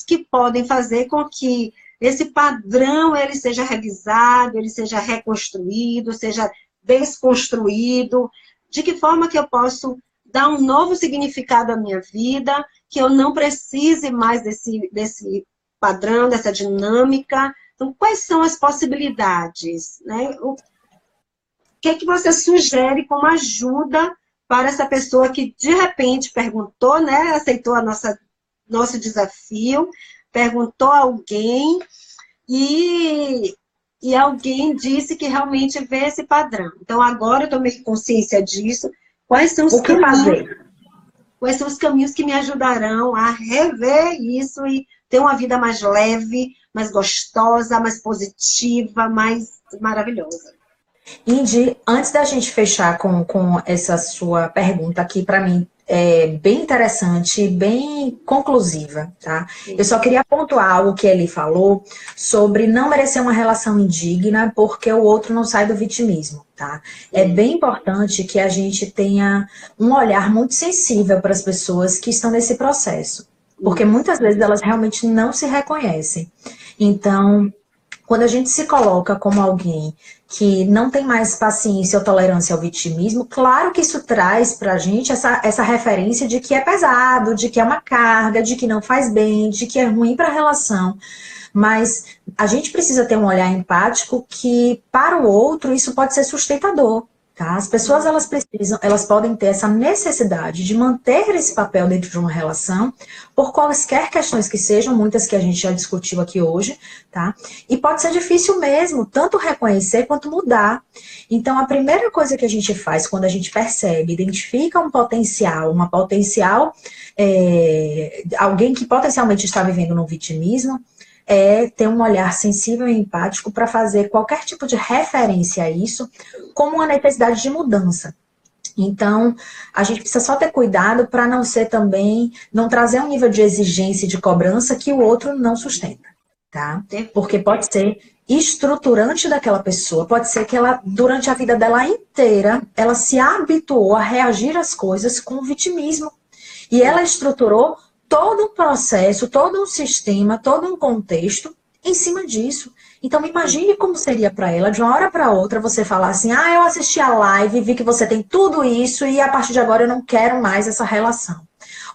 que podem fazer com que esse padrão ele seja revisado, ele seja reconstruído, seja desconstruído? De que forma que eu posso dar um novo significado à minha vida, que eu não precise mais desse padrão, dessa dinâmica? Então, quais são as possibilidades? Né? O que é que você sugere como ajuda para essa pessoa que, de repente, perguntou, né, aceitou nosso desafio, perguntou a alguém e alguém disse que realmente vê esse padrão. Então, agora eu tomei consciência disso. Quais são os caminhos? Quais são os caminhos que me ajudarão a rever isso e ter uma vida mais leve, mais gostosa, mais positiva, mais maravilhosa? Indy, antes da gente fechar com essa sua pergunta aqui, para mim é bem interessante, bem conclusiva, tá? Sim. Eu só queria pontuar algo que ele falou sobre não merecer uma relação indigna porque o outro não sai do vitimismo, tá? Sim. É bem importante que a gente tenha um olhar muito sensível para as pessoas que estão nesse processo, porque muitas vezes elas realmente não se reconhecem. Então, quando a gente se coloca como alguém que não tem mais paciência ou tolerância ao vitimismo, claro que isso traz pra gente essa referência de que é pesado, de que é uma carga, de que não faz bem, de que é ruim para a relação. Mas a gente precisa ter um olhar empático que, para o outro, isso pode ser sustentador. Tá? As pessoas, elas podem ter essa necessidade de manter esse papel dentro de uma relação, por quaisquer questões que sejam, muitas que a gente já discutiu aqui hoje, tá? E pode ser difícil mesmo, tanto reconhecer quanto mudar. Então, a primeira coisa que a gente faz quando a gente percebe, identifica um potencial, alguém que potencialmente está vivendo no vitimismo, é ter um olhar sensível e empático para fazer qualquer tipo de referência a isso como uma necessidade de mudança. Então, a gente precisa só ter cuidado para não trazer um nível de exigência e de cobrança que o outro não sustenta, tá? Porque pode ser estruturante daquela pessoa, pode ser que ela, durante a vida dela inteira, ela se habituou a reagir às coisas com vitimismo. E ela estruturou todo um processo, todo um sistema, todo um contexto em cima disso. Então, imagine como seria para ela, de uma hora para outra, você falar assim, eu assisti a live, vi que você tem tudo isso e a partir de agora eu não quero mais essa relação.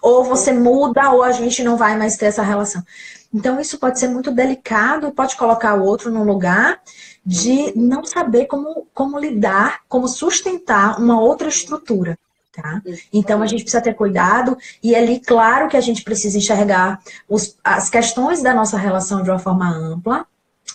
Ou você muda, ou a gente não vai mais ter essa relação. Então, isso pode ser muito delicado, pode colocar o outro num lugar de não saber como lidar, como sustentar uma outra estrutura. Tá? Então, a gente precisa ter cuidado e ali, claro que a gente precisa enxergar as questões da nossa relação de uma forma ampla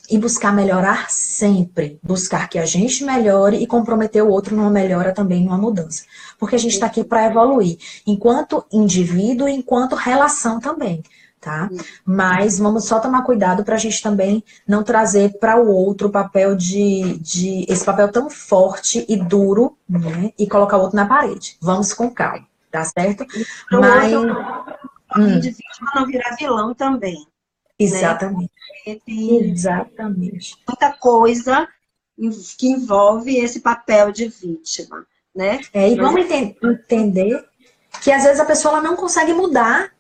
e buscar melhorar sempre, buscar que a gente melhore e comprometer o outro numa melhora também, numa mudança. Porque a gente está aqui para evoluir, enquanto indivíduo e enquanto relação também. Tá? Mas vamos só tomar cuidado para a gente também não trazer para o outro o papel esse papel tão forte e duro, né? E colocar o outro na parede. Vamos com calma, tá certo? Mas o vítima não virar vilão também. Exatamente. Né? Tem exatamente. Muita coisa que envolve esse papel de vítima, né? E vamos entender que às vezes a pessoa ela não consegue mudar.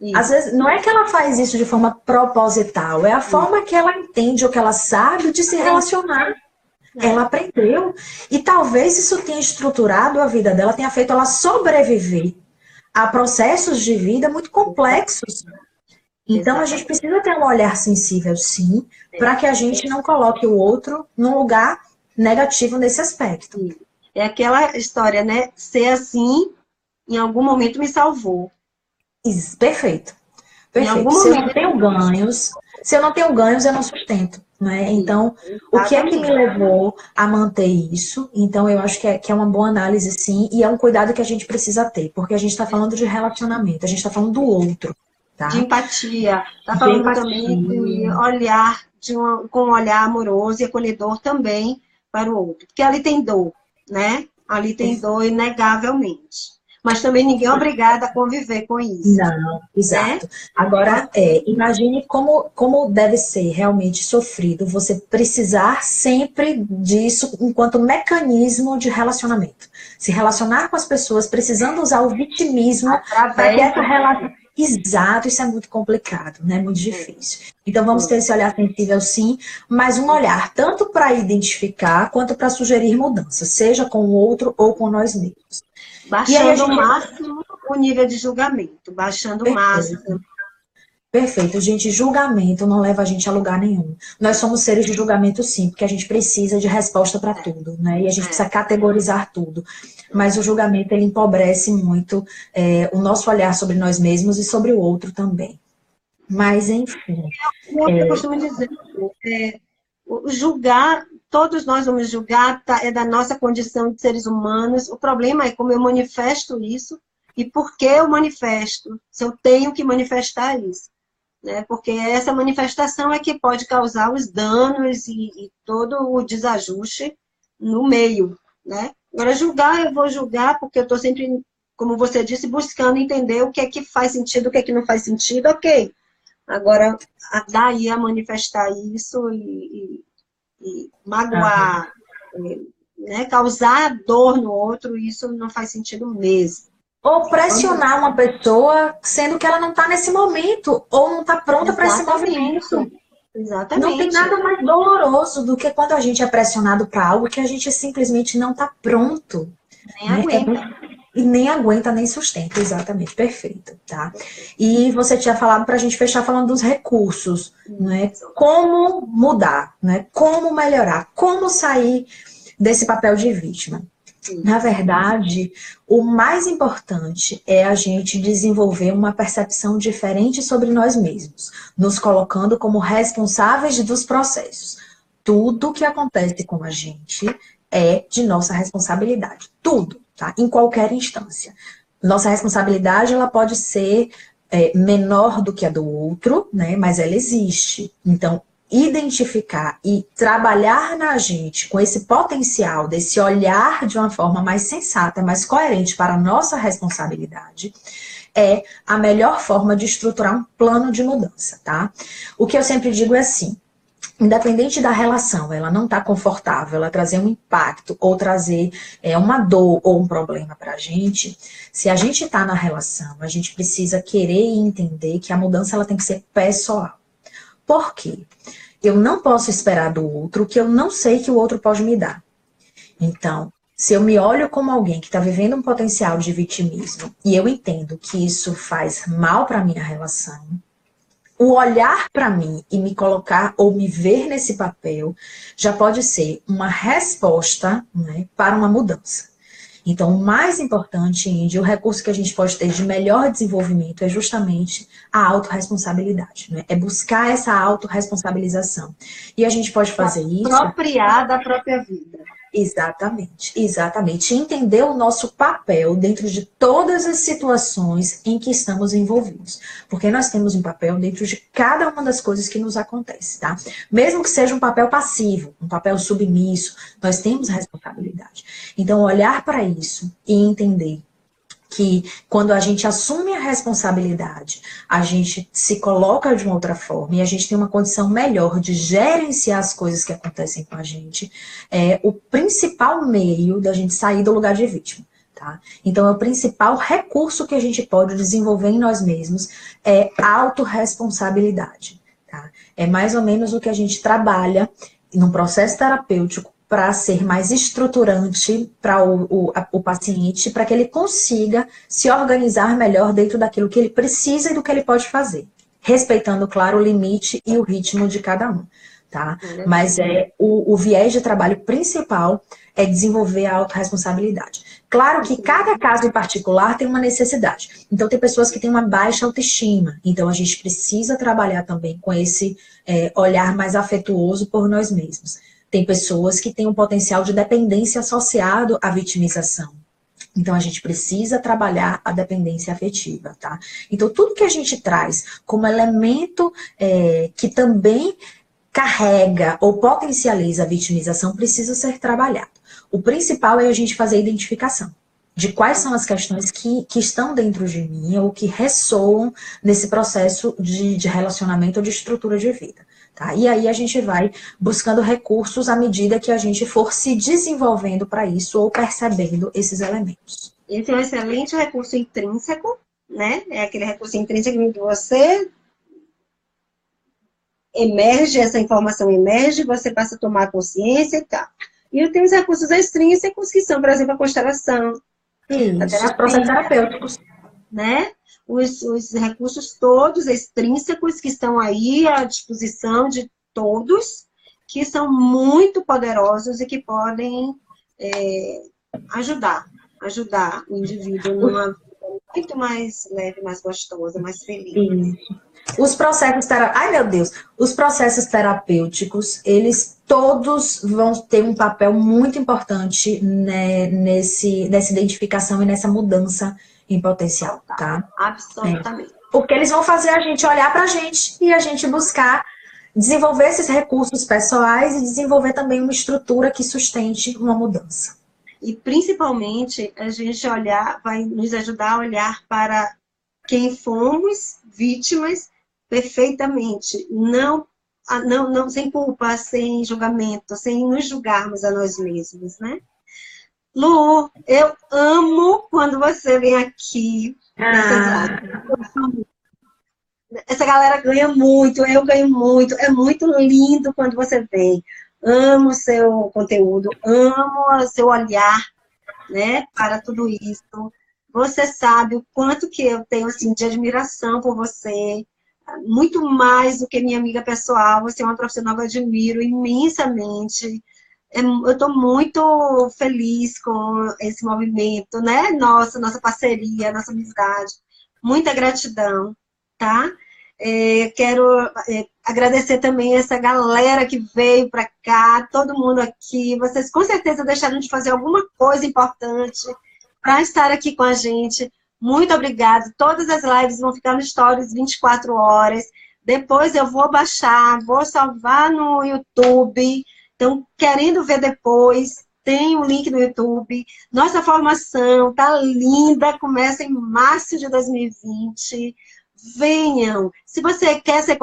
Isso. Às vezes, não é que ela faz isso de forma proposital, é a forma que ela entende ou que ela sabe de se relacionar. Ela aprendeu. E talvez isso tenha estruturado a vida dela, tenha feito ela sobreviver a processos de vida muito complexos. Então, a gente precisa ter um olhar sensível, sim, para que a gente não coloque o outro num lugar negativo nesse aspecto. É aquela história, né? Ser assim, em algum momento me salvou. Perfeito. Se eu não tenho ganhos, eu não sustento. Né? Então, o que é que me levou a manter isso? Então, eu acho que é uma boa análise, sim, e é um cuidado que a gente precisa ter, porque a gente está falando de relacionamento, a gente está falando do outro. Tá? De empatia. Está falando também de olhar, com um olhar amoroso e acolhedor também para o outro. Porque ali tem dor, né? Ali tem dor, inegavelmente. Mas também ninguém é obrigado a conviver com isso. Não, exato. Né? Agora, imagine como deve ser realmente sofrido você precisar sempre disso enquanto mecanismo de relacionamento. Se relacionar com as pessoas precisando usar o vitimismo para que essa relação... Exato, isso é muito complicado, né? Muito difícil. Então, vamos ter esse olhar sensível, sim, mas um olhar tanto para identificar quanto para sugerir mudanças, seja com o outro ou com nós mesmos. Baixando o máximo o nível de julgamento, baixando o máximo. Perfeito, gente, julgamento não leva a gente a lugar nenhum. Nós somos seres de julgamento sim, porque a gente precisa de resposta para tudo, né? E a gente precisa categorizar tudo. Mas o julgamento, ele empobrece muito o nosso olhar sobre nós mesmos e sobre o outro também. Mas, enfim... Eu costumo dizer, julgar... Todos nós vamos julgar, é da nossa condição de seres humanos. O problema é como eu manifesto isso e por que eu manifesto, se eu tenho que manifestar isso. Né? Porque essa manifestação é que pode causar os danos e todo o desajuste no meio. Né? Agora, julgar, eu vou julgar porque eu estou sempre, como você disse, buscando entender o que é que faz sentido, o que é que não faz sentido, ok. Agora, daí a manifestar isso e magoar, né, causar dor no outro, isso não faz sentido mesmo. Ou pressionar uma pessoa, sendo que ela não está nesse momento, ou não está pronta para esse movimento. Exatamente. Não tem nada mais doloroso do que quando a gente é pressionado para algo que a gente simplesmente não está pronto. Nem aguenta. E nem aguenta, nem sustenta, exatamente, perfeito, tá? E você tinha falado para a gente fechar falando dos recursos, né? Como mudar, né? Como melhorar, como sair desse papel de vítima. Na verdade, o mais importante é a gente desenvolver uma percepção diferente sobre nós mesmos, nos colocando como responsáveis dos processos. Tudo que acontece com a gente é de nossa responsabilidade. Tudo, tá? Em qualquer instância. Nossa responsabilidade, ela pode ser menor do que a do outro, né? Mas ela existe. Então, identificar e trabalhar na gente com esse potencial, desse olhar de uma forma mais sensata, mais coerente para a nossa responsabilidade, é a melhor forma de estruturar um plano de mudança, tá? O que eu sempre digo é assim, independente da relação, ela não está confortável, ela trazer um impacto ou trazer uma dor ou um problema para a gente, se a gente está na relação, a gente precisa querer e entender que a mudança ela tem que ser pessoal. Por quê? Eu não posso esperar do outro o que eu não sei que o outro pode me dar. Então, se eu me olho como alguém que está vivendo um potencial de vitimismo e eu entendo que isso faz mal para a minha relação, o olhar para mim e me colocar ou me ver nesse papel já pode ser uma resposta, né, para uma mudança. Então, o mais importante, Índia, o recurso que a gente pode ter de melhor desenvolvimento é justamente a autorresponsabilidade, né? É buscar essa autorresponsabilização. E a gente pode fazer isso... Apropriar da própria vida. Exatamente, exatamente. Entender o nosso papel dentro de todas as situações em que estamos envolvidos. Porque nós temos um papel dentro de cada uma das coisas que nos acontece, tá? Mesmo que seja um papel passivo, um papel submisso, nós temos responsabilidade. Então, olhar para isso e entender que quando a gente assume a responsabilidade, a gente se coloca de uma outra forma e a gente tem uma condição melhor de gerenciar as coisas que acontecem com a gente, é o principal meio da gente sair do lugar de vítima. Tá? Então, é o principal recurso que a gente pode desenvolver em nós mesmos é a autorresponsabilidade. Tá? É mais ou menos o que a gente trabalha num processo terapêutico para ser mais estruturante para o paciente, para que ele consiga se organizar melhor dentro daquilo que ele precisa e do que ele pode fazer. Respeitando, claro, o limite e o ritmo de cada um. Tá? Mas o viés de trabalho principal é desenvolver a autorresponsabilidade. Claro que cada caso em particular tem uma necessidade. Então, tem pessoas que têm uma baixa autoestima. Então, a gente precisa trabalhar também com esse olhar mais afetuoso por nós mesmos. Tem pessoas que têm um potencial de dependência associado à vitimização. Então, a gente precisa trabalhar a dependência afetiva, tá? Então, tudo que a gente traz como elemento que também carrega ou potencializa a vitimização precisa ser trabalhado. O principal é a gente fazer a identificação de quais são as questões que estão dentro de mim ou que ressoam nesse processo de relacionamento ou de estrutura de vida. Tá? E aí a gente vai buscando recursos à medida que a gente for se desenvolvendo para isso ou percebendo esses elementos. Esse é um excelente recurso intrínseco, né? É aquele recurso intrínseco que você emerge, essa informação emerge, você passa a tomar consciência e tal. E tem os recursos extrínsecos, que são, por exemplo, a constelação, os processos terapêuticos. Né? Os recursos todos extrínsecos que estão aí à disposição de todos, que são muito poderosos e que podem ajudar o indivíduo numa vida muito mais leve, mais gostosa, mais feliz. Isso. Os processos Ai, meu Deus! Os processos terapêuticos, eles todos vão ter um papel muito importante, né, nessa identificação e nessa mudança em potencial, tá? Absolutamente. Porque eles vão fazer a gente olhar pra gente e a gente buscar desenvolver esses recursos pessoais e desenvolver também uma estrutura que sustente uma mudança. E principalmente a gente vai nos ajudar a olhar para quem fomos vítimas perfeitamente, não sem culpa, sem julgamento, sem nos julgarmos a nós mesmos, né? Lu, eu amo quando você vem aqui nessas lives. Essa galera ganha muito, eu ganho muito, é muito lindo quando você vem. Amo o seu conteúdo, amo o seu olhar, né, para tudo isso. Você sabe o quanto que eu tenho assim, de admiração por você, muito mais do que minha amiga pessoal. Você é uma profissional que eu admiro imensamente. eu estou muito feliz com esse movimento, né? Nossa parceria, nossa amizade. Muita gratidão, tá? Quero agradecer também essa galera que veio para cá, todo mundo aqui. Vocês com certeza deixaram de fazer alguma coisa importante para estar aqui com a gente. Muito obrigada. Todas as lives vão ficar no Stories 24 horas. Depois eu vou baixar, vou salvar no YouTube. Então, querendo ver depois, tem o link no YouTube. Nossa formação tá linda, começa em março de 2020. Venham. Se você quer ser